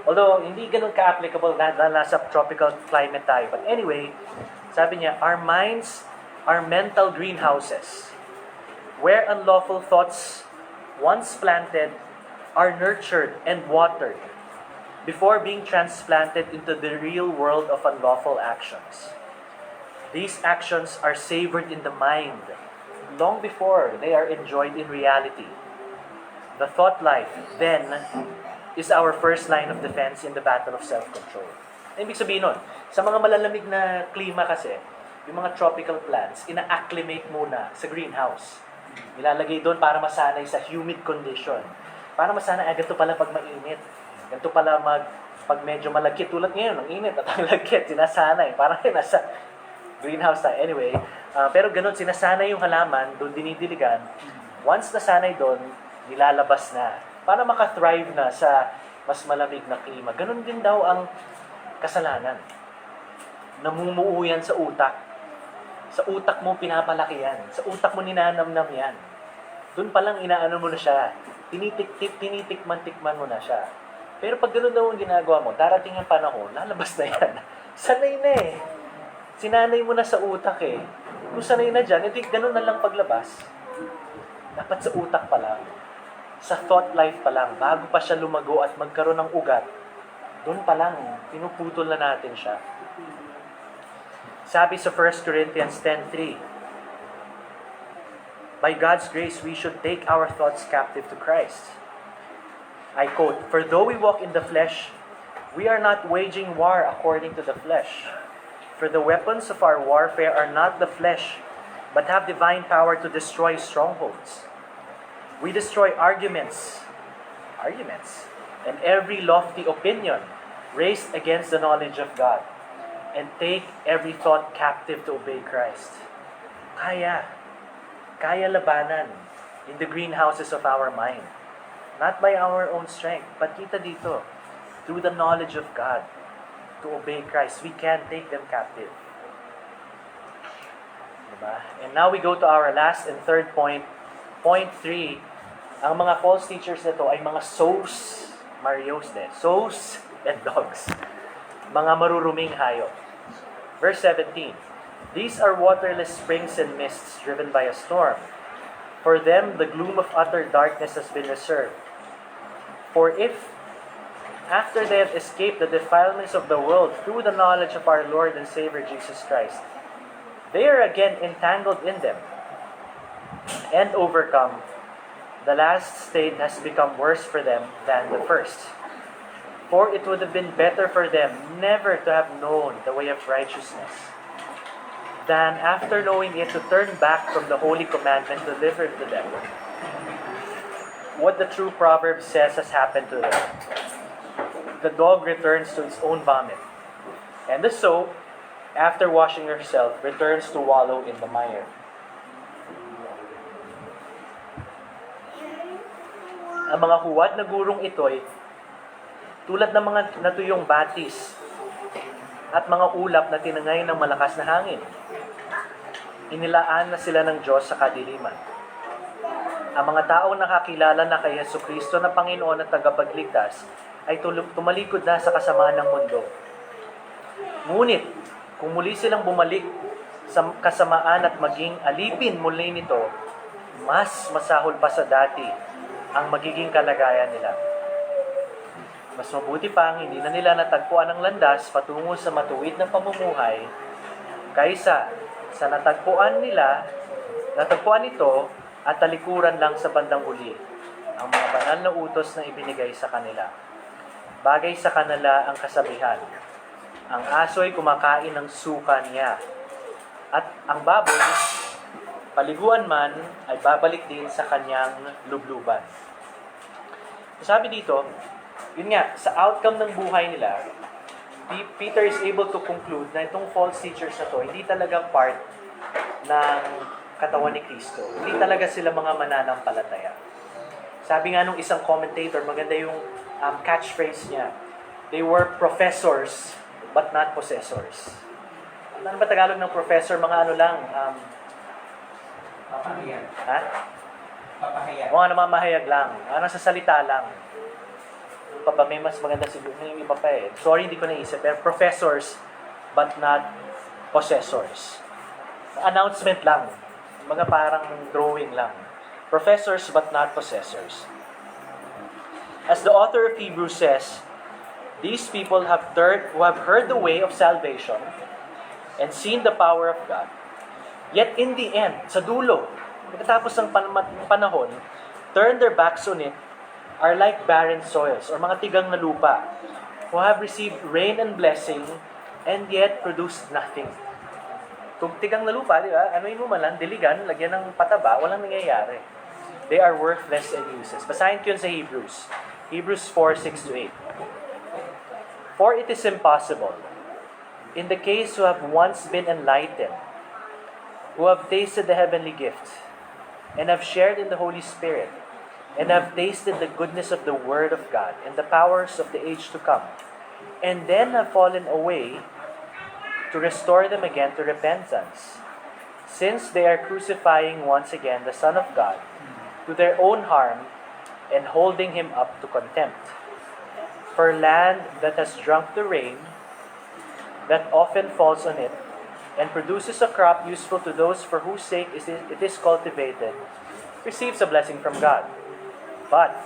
Although, hindi ganun ka-applicable na nasa tropical climate tayo. But anyway, sabi niya, our minds are mental greenhouses where unlawful thoughts, once planted, are nurtured and watered before being transplanted into the real world of unlawful actions. These actions are savored in the mind long before they are enjoyed in reality. The thought life, then, is our first line of defense in the battle of self-control. Ibig sabihin nun, sa mga malalamig na klima kasi, yung mga tropical plants, ina-acclimate muna sa greenhouse. Ilalagay doon para masanay sa humid condition. Para masanay, ganito pala pag mainit. Ganito pala pag medyo malagkit. Tulad ngayon, ang init at ang lagkit, sinasanay. Parang nasa greenhouse tayo. Anyway, pero ganun, sinasanay yung halaman, doon dinidiligan. Once nasanay doon, nilalabas na. Para makathrive na sa mas malamig na klima. Ganun din daw ang kasalanan. Namumuo yan sa utak. Sa utak mo pinapalaki yan. Sa utak mo ninanamnam yan. Doon palang inaano mo na siya. Tinitikman-tikman mo na siya. Pero pag gano'n daw ang ginagawa mo, darating ang panahon, lalabas na yan. Sanay na eh. Sinanay mo na sa utak eh. Kung sanay na dyan, hindi gano'n na lang paglabas. Dapat sa utak pa lang. Sa thought life pa lang. Bago pa siya lumago at magkaroon ng ugat, doon pa lang, pinuputol na natin siya. Sabi sa 1 Corinthians 10:3, by God's grace, we should take our thoughts captive to Christ. I quote, for though we walk in the flesh, we are not waging war according to the flesh. For the weapons of our warfare are not the flesh, but have divine power to destroy strongholds. We destroy arguments, arguments, and every lofty opinion raised against the knowledge of God, and take every thought captive to obey Christ. Kaya labanan in the greenhouses of our mind. Not by our own strength, but kita dito, through the knowledge of God, to obey Christ, we can take them captive. Diba? And now we go to our last and third point. Point 3, ang mga false teachers na to ay mga sows, Marios din, sows and dogs. Mga maruruming hayop. Verse 17, these are waterless springs and mists driven by a storm. For them, the gloom of utter darkness has been reserved. For if, after they have escaped the defilements of the world through the knowledge of our Lord and Savior Jesus Christ, they are again entangled in them and overcome, the last state has become worse for them than the first. For it would have been better for them never to have known the way of righteousness, than after knowing it to turn back from the holy commandment delivered to them. What the true proverb says has happened to them. The dog returns to its own vomit, and the sow, after washing herself, returns to wallow in the mire. Ang mga huwad na gurong ito'y tulad ng mga natuyong batis at mga ulap na tinangay ng malakas na hangin. Inilaan na sila ng Diyos sa kadiliman. Ang mga taong nakakilala na kay Jesucristo na Panginoon at tagapagligtas ay tumalikod na sa kasamaan ng mundo. Ngunit, kung muli silang bumalik sa kasamaan at maging alipin muli nito, mas masahol pa sa dati ang magiging kalagayan nila. Mas mabuti pang hindi na nila natagpuan ang landas patungo sa matuwid na pamumuhay kaysa sa natagpuan ito at talikuran lang sa bandang huli ang mga banal na utos na ibinigay sa kanila. Bagay sa kanila ang kasabihan, ang aso'y kumakain ng suka niya, at ang baboy, paliguan man, ay babalik din sa kanyang lubluban. Sabi dito, yun nga, sa outcome ng buhay nila, Peter is able to conclude na itong false teachers na to, hindi talaga part ng katawan ni Kristo. Hindi talaga sila mga mananampalataya. Sabi nga nung isang commentator, maganda yung catchphrase niya, they were professors but not possessors. Ano ba Tagalog ng professor? Mga ano lang? Papahayag. Ha? Papahayag. Mga namamahayag lang. Sa salita lang. May mas maganda siguro. May iba pa eh. Sorry, hindi ko naisip. Pero professors, but not possessors. Announcement lang. Mga parang drawing lang. Professors, but not possessors. As the author of Hebrews says, these people who have heard the way of salvation and seen the power of God, yet in the end, sa dulo, pagkatapos ng panahon, turn their backs on it, are like barren soils, or mga tigang na lupa, who have received rain and blessing, and yet produced nothing. Kung tigang na lupa, di ba? Ano mo man lang, diligan, lagyan ng pataba, walang nangyayari. They are worthless and useless. Basahin ko yun sa Hebrews. Hebrews 4:6-8. For it is impossible, in the case who have once been enlightened, who have tasted the heavenly gift, and have shared in the Holy Spirit, and have tasted the goodness of the Word of God and the powers of the age to come, and then have fallen away, to restore them again to repentance, since they are crucifying once again the Son of God to their own harm and holding Him up to contempt. For land that has drunk the rain that often falls on it, and produces a crop useful to those for whose sake it is cultivated, receives a blessing from God. But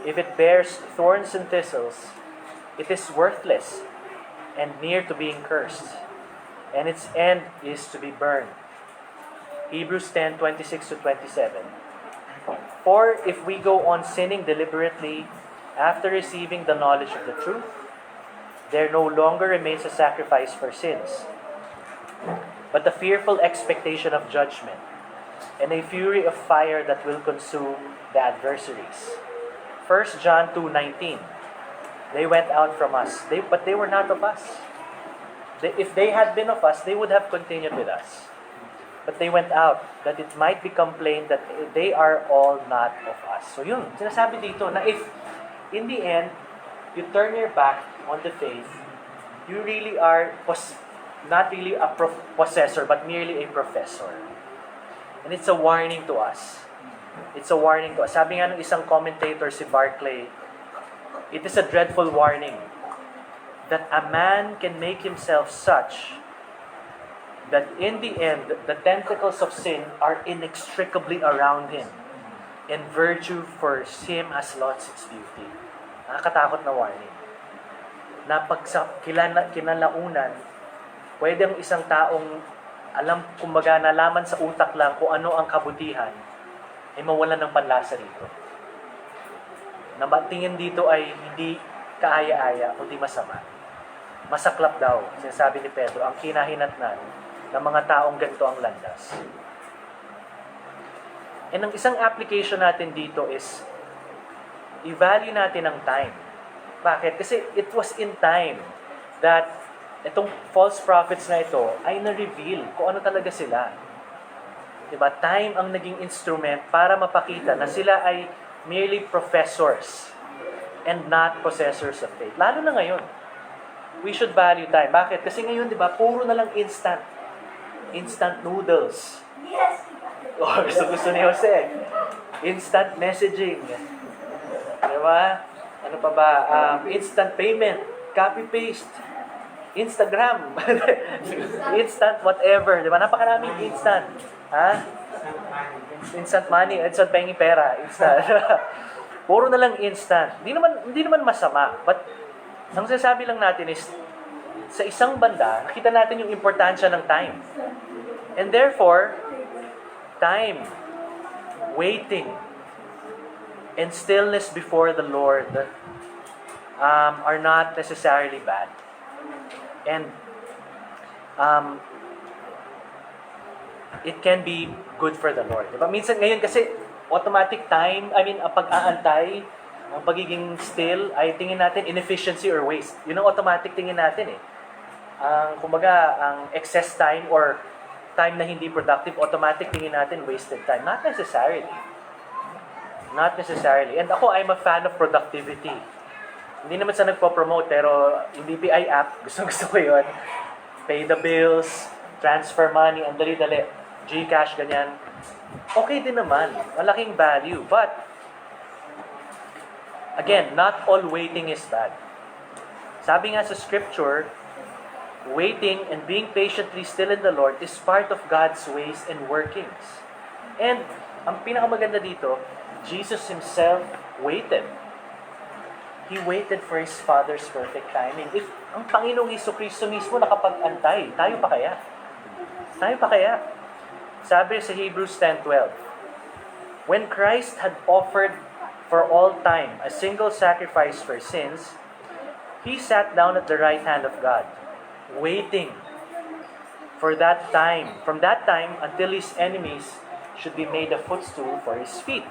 if it bears thorns and thistles, it is worthless and near to being cursed, and its end is to be burned. Hebrews 10:26-27. For if we go on sinning deliberately after receiving the knowledge of the truth, there no longer remains a sacrifice for sins, but the fearful expectation of judgment, and a fury of fire that will consume the adversaries. 1 John 2:19. They went out from us, but they were not of us. If they had been of us, they would have continued with us. But they went out, that it might become plain that they are all not of us. So yun, sinasabi dito na if, in the end, you turn your back on the faith, you really are not really a possessor, but merely a professor. And it's a warning to us. It's a warning to us. Sabi nga ng isang commentator, si Barclay, it is a dreadful warning that a man can make himself such that in the end, the tentacles of sin are inextricably around him, and virtue for him has lost its beauty. Nakakatakot na warning. Na pag sa kinalaunan, pwede ang isang taong kumbaga nalaman sa utak lang kung ano ang kabutihan, ay mawalan ng panlasa dito. Na tingin dito ay hindi kaaya-aya, kundi masama. Masaklap daw, sinasabi ni Pedro, ang kinahinatnan ng mga taong ganito ang landas. And ang isang application natin dito is, i-value natin ang time. Bakit? Kasi it was in time that itong false prophets na ito ay na-reveal kung ano talaga sila. Diba? Time ang naging instrument para mapakita na sila ay merely professors and not possessors of faith. Lalo na ngayon, we should value time. Bakit? Kasi ngayon, di ba, puro na lang instant. Instant noodles. Yes. Or gusto ni Jose. Instant messaging. Di ba? Ano pa ba? Instant payment. Copy-paste. Instagram. Instant whatever. Di ba? Napakaraming instant. Ha? Instant money. Instant pengi pera. Instant. Puro na lang instant. Hindi naman masama. But, ang sasabi lang natin is, sa isang banda, nakita natin yung importansya ng time. And therefore, time, waiting, and stillness before the Lord are not necessarily bad. And it can be good for the Lord. Diba? Minsan ngayon kasi automatic time, ang pag-aantay, ang pagiging still, ay tingin natin inefficiency or waste. Yun ang automatic tingin natin eh. Ang excess time or time na hindi productive, automatic tingin natin wasted time. Not necessarily. Not necessarily. And ako, I'm a fan of productivity. Hindi naman sa nagpo-promote, pero yung BPI app, gusto ko yun. Pay the bills, transfer money, ang dali-dali. GCash, ganyan. Okay din naman. Malaking value. But, again, not all waiting is bad. Sabi nga sa scripture, waiting and being patiently still in the Lord is part of God's ways and workings. And, ang pinakamaganda dito, Jesus Himself waited. He waited for His Father's perfect timing. If ang Panginoong Jesucristo mismo nakapag-antay, tayo pa kaya? Tayo pa kaya? Sabi sa Hebrews 10:12, when Christ had offered for all time a single sacrifice for sins, He sat down at the right hand of God, waiting for that time, from that time until His enemies should be made a footstool for His feet.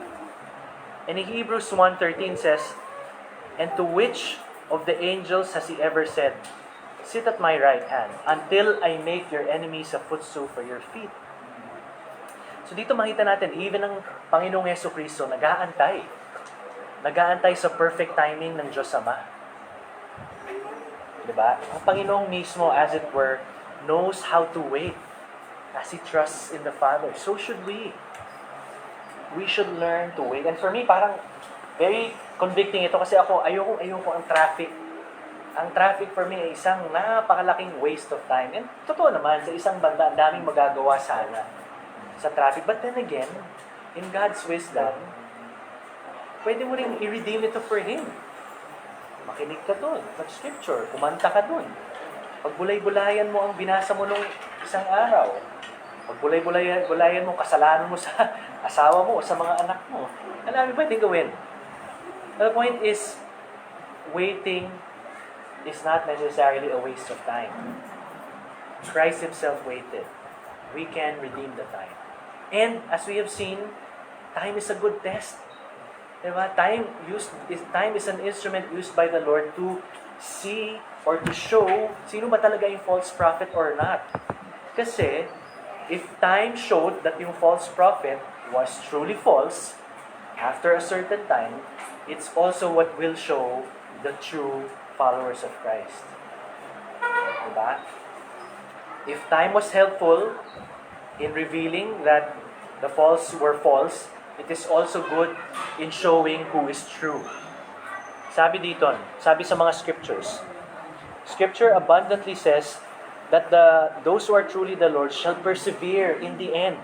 And in Hebrews 1:13 says, and to which of the angels has He ever said, sit at my right hand until I make your enemies a footstool for your feet? So dito makita natin, even ang Panginoong Jesucristo nag-aantay. Nag-aantay sa perfect timing ng Diyos Ama. Diba? Ang Panginoong mismo, as it were, knows how to wait as He trusts in the Father. So should we. We should learn to wait. And for me, parang very convicting ito kasi ayoko ang traffic. Ang traffic for me ay isang napakalaking waste of time. And totoo naman, sa isang banda, ang daming magagawa sana sa traffic. But then again, in God's wisdom, pwede mo rin i-redeem ito for Him. Makinig ka dun, mag-scripture, kumanta ka dun. Pagbulay-bulayan mo ang binasa mo nung isang araw. Pagbulay-bulayan mo kasalanan mo sa asawa mo, sa mga anak mo. Alam mo, pwede gawin. The point is, waiting is not necessarily a waste of time. Christ Himself waited. We can redeem the time. And as we have seen, time is a good test. Diba? Time is an instrument used by the Lord to see or to show sino ba talaga yung false prophet or not. Kasi, if time showed that yung false prophet was truly false, after a certain time, it's also what will show the true followers of Christ. Diba? If time was helpful in revealing that the false were false, it is also good in showing who is true. Sabi dito, sabi sa mga scriptures, Scripture abundantly says that those who are truly the Lord shall persevere in the end.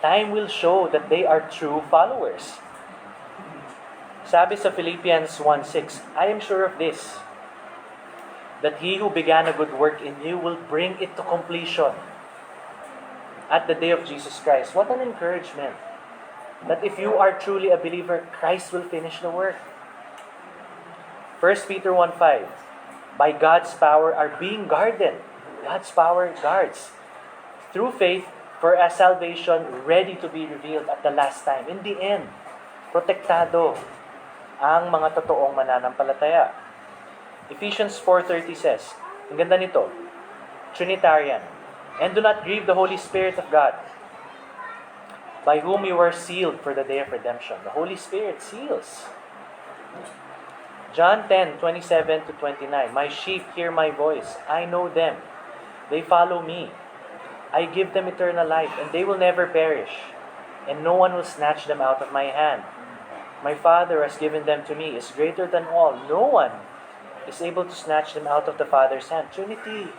Time will show that they are true followers. Sabi sa Philippians 1:6, I am sure of this, that he who began a good work in you will bring it to completion at the day of Jesus Christ. What an encouragement. That if you are truly a believer, Christ will finish the work. 1 Peter 1:5, by God's power are being guarded. God's power guards. Through faith for a salvation ready to be revealed at the last time. In the end, protektado ang mga totoong mananampalataya. Ephesians 4:30 says, ang ganda nito, Trinitarian, and do not grieve the Holy Spirit of God, by whom you were sealed for the day of redemption. The Holy Spirit seals. John 10:27-29, my sheep hear my voice. I know them. They follow me. I give them eternal life, and they will never perish, and no one will snatch them out of my hand. My Father has given them to me, is greater than all. No one is able to snatch them out of the Father's hand. Trinity,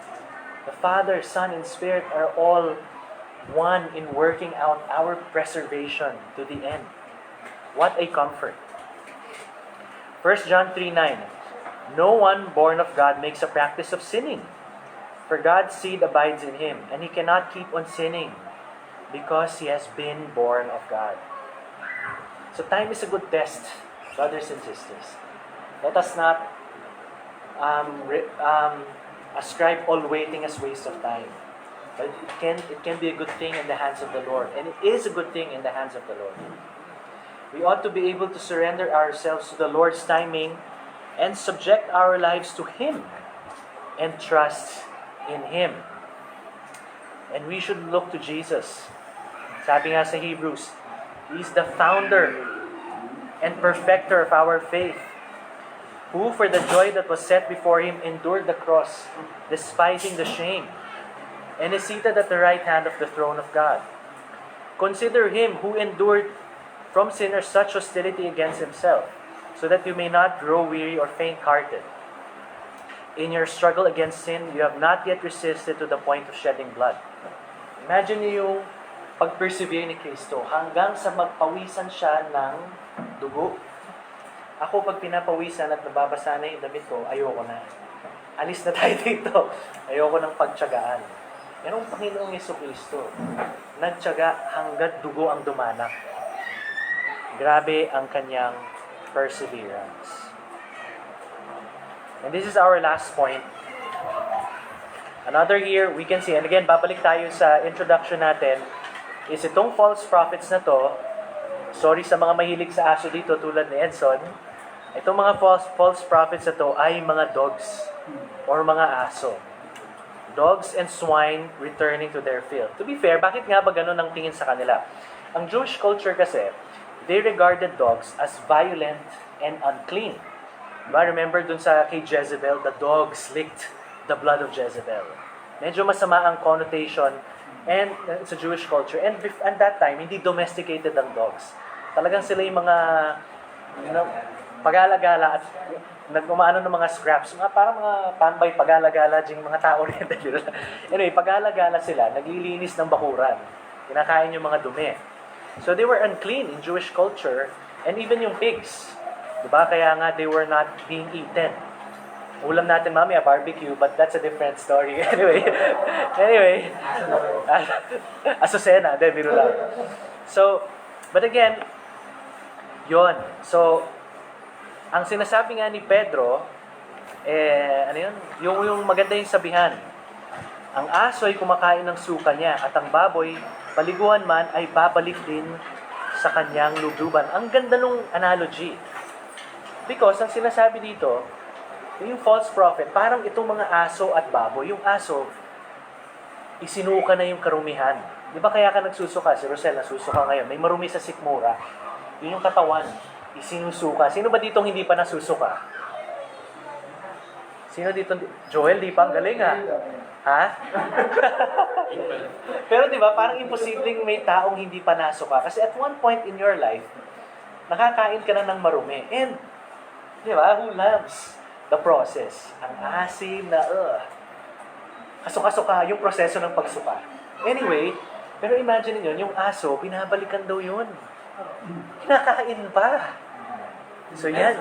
the Father, Son, and Spirit are all one in working out our preservation to the end. What a comfort. 1 John 3:9, no one born of God makes a practice of sinning, for God's seed abides in him, and he cannot keep on sinning because he has been born of God. So time is a good test, brothers and sisters. Let us not ascribe all waiting as waste of time. But it can be a good thing in the hands of the Lord, and it is a good thing in the hands of the Lord. We ought to be able to surrender ourselves to the Lord's timing and subject our lives to Him and trust in Him. And we should look to Jesus. Sabi nga sa Hebrews, He's the founder and perfecter of our faith, who for the joy that was set before Him endured the cross, despising the shame, and is seated at the right hand of the throne of God. Consider Him who endured from sinners such hostility against Himself, so that you may not grow weary or faint-hearted. In your struggle against sin, you have not yet resisted to the point of shedding blood. Imagine niyo yung pag-persevere ni Kristo hanggang sa magpawisan siya ng dugo. Ako, pag pinapawisan at nababasa na yung damit ko, ayoko na. Alis na tayo dito. Ayoko ng pagtiyagaan. Yan ang Panginoong Jesucristo. Nagtiyaga hanggat dugo ang dumanak. Grabe ang kanyang perseverance. And this is our last point. Another year, we can see, and again, babalik tayo sa introduction natin, is itong false prophets na to, sorry sa mga mahilig sa aso dito tulad ni Edson, itong mga false prophets na to ay mga dogs or mga aso. Dogs and swine returning to their field. To be fair, bakit nga ba ganun ang tingin sa kanila? Ang Jewish culture kasi, they regarded dogs as violent and unclean. Diba? Remember dun sa kay Jezebel, the dogs licked the blood of Jezebel. Medyo masama ang connotation and sa Jewish culture. And at that time, hindi domesticated ang dogs. Talagang sila yung mga pag-alagala at nagmamaano ng mga scraps. Parang mga panbay pag-alagala ding mga tao rin. Anyway, pag-alagala sila, naglilinis ng bakuran. Kinakain yung mga dumi. So they were unclean in Jewish culture, and even yung pigs. Diba? Kaya nga they were not being eaten. Ulam natin mamaya, barbecue, but that's a different story. Anyway. Asusena, biro lang. So, but again, yon. So, ang sinasabi nga ni Pedro, ano yun? Yung maganda yung sabihan. Ang aso ay kumakain ng suka niya, at ang baboy, paliguan man, ay babalik din sa kanyang lubluban. Ang ganda nung analogy. Because ang sinasabi dito, yung false prophet, parang itong mga aso at baboy. Yung aso, isinuka na yung karumihan. Di ba kaya ka nagsusuka? Si Rosel nasusuka ngayon. May marumi sa sikmura. Yun yung katawan. Isinusuka. Sino ba ditong hindi pa nasusuka? Sino dito? Joel, di pa? Ang galing ha? Ha? Pero di ba, parang imposibleng may taong hindi pa nasuka. Kasi at one point in your life, nakakain ka na ng marumi. And, di ba, who loves the process? Ang asim na, kasuka-suka, yung proseso ng pagsuka. Anyway, pero imagine niyo, yung aso, binabalikan daw yun. Kinakain pa. So yan.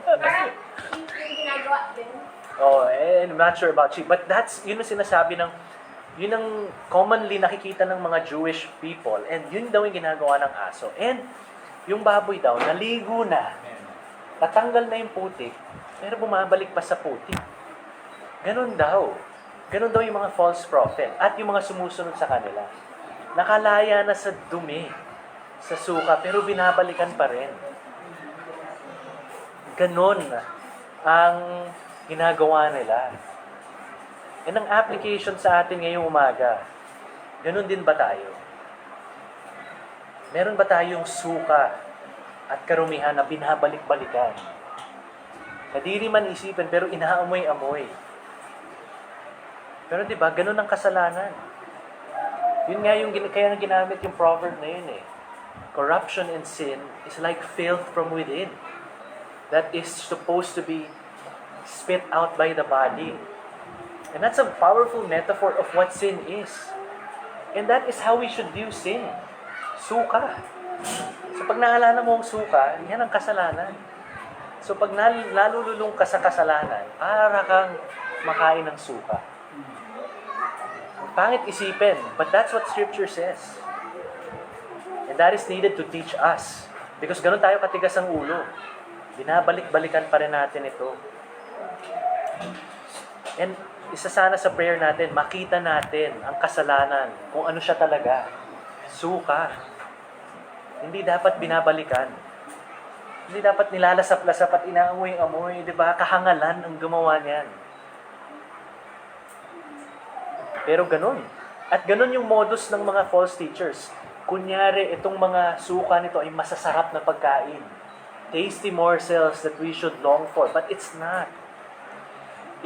Parang yung ginagawa din. Oh, and I'm not sure about sheep. But that's, yun ang sinasabi ng, yun ang commonly nakikita ng mga Jewish people. And yun daw yung ginagawa ng aso. And yung baboy daw, naligo na. Tatanggal na yung putik, pero bumabalik pa sa putik. Ganon daw. Ganon daw yung mga false prophet at yung mga sumusunod sa kanila. Nakalaya na sa dumi, sa suka, pero binabalikan pa rin. Ganon ang ginagawa nila. And ang application sa atin ngayong umaga, ganon din ba tayo? Meron ba tayong suka at karumihan na binabalik-balikan? Kadiri man isipin, pero inaamoy-amoy. Pero 'di ba, ganun ang kasalanan. Yun nga yung kaya nga ginamit yung proverb na yun eh. Corruption and sin is like filth from within that is supposed to be spit out by the body. And that's a powerful metaphor of what sin is. And that is how we should view sin. Suka. So pag naalala mo ang suka, yan ang kasalanan. So pag nalululong ka sa kasalanan, para kang makain ng suka. Pangit isipin, but that's what Scripture says. And that is needed to teach us. Because ganun tayo katigas ang ulo. Binabalik-balikan pa rin natin ito. And isa sana sa prayer natin, makita natin ang kasalanan, kung ano siya talaga. Suka. Hindi dapat binabalikan. Hindi dapat nilalasap-lasap at inaamoy-amoy, di ba? Kahangalan ang gumawa niyan. Pero ganun. At ganun yung modus ng mga false teachers. Kunyari, itong mga suka nito ay masasarap na pagkain. Tasty morsels that we should long for. But it's not.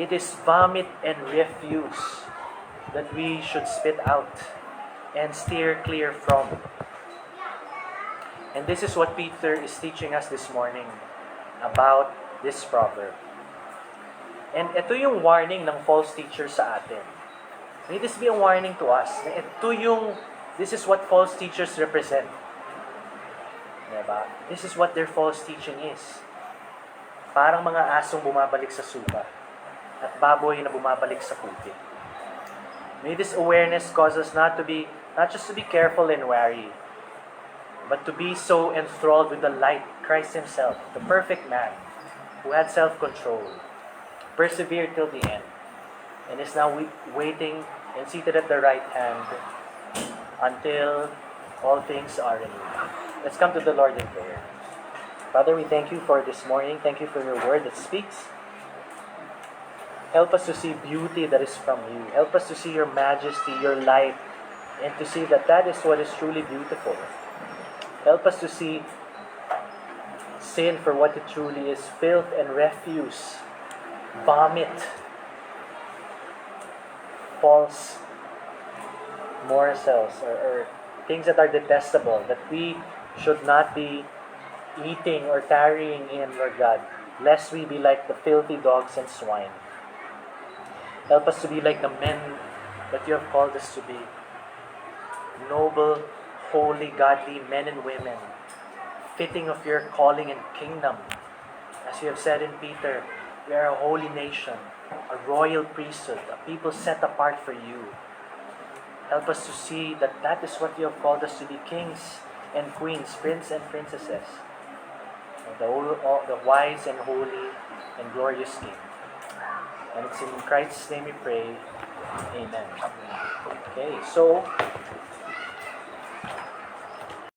It is vomit and refuse that we should spit out and steer clear from. And this is what Peter is teaching us this morning about this proverb. And ito yung warning ng false teachers sa atin. May this be a warning to us. This is what false teachers represent. Diba? This is what their false teaching is. Parang mga asong bumabalik sa suka at baboy na bumabalik sa putik. May this awareness cause us not just to be careful and wary, but to be so enthralled with the light, Christ Himself, the perfect man, who had self-control, persevered till the end, and is now waiting and seated at the right hand until all things are renewed. Let's come to the Lord in prayer. Father, we thank you for this morning. Thank you for your word that speaks. Help us to see beauty that is from you. Help us to see your majesty, your light, and to see that that is what is truly beautiful. Help us to see sin for what it truly is, filth and refuse, vomit, false morsels, or things that are detestable, that we should not be eating or tarrying in, Lord God, lest we be like the filthy dogs and swine. Help us to be like the men that you have called us to be. Noble, holy, godly men and women, fitting of your calling and kingdom. As you have said in Peter, we are a holy nation, a royal priesthood, a people set apart for you. Help us to see that that is what you have called us to be, kings and queens, prince and princesses, the wise and holy and glorious King. And it's in Christ's name we pray. Amen. Okay, so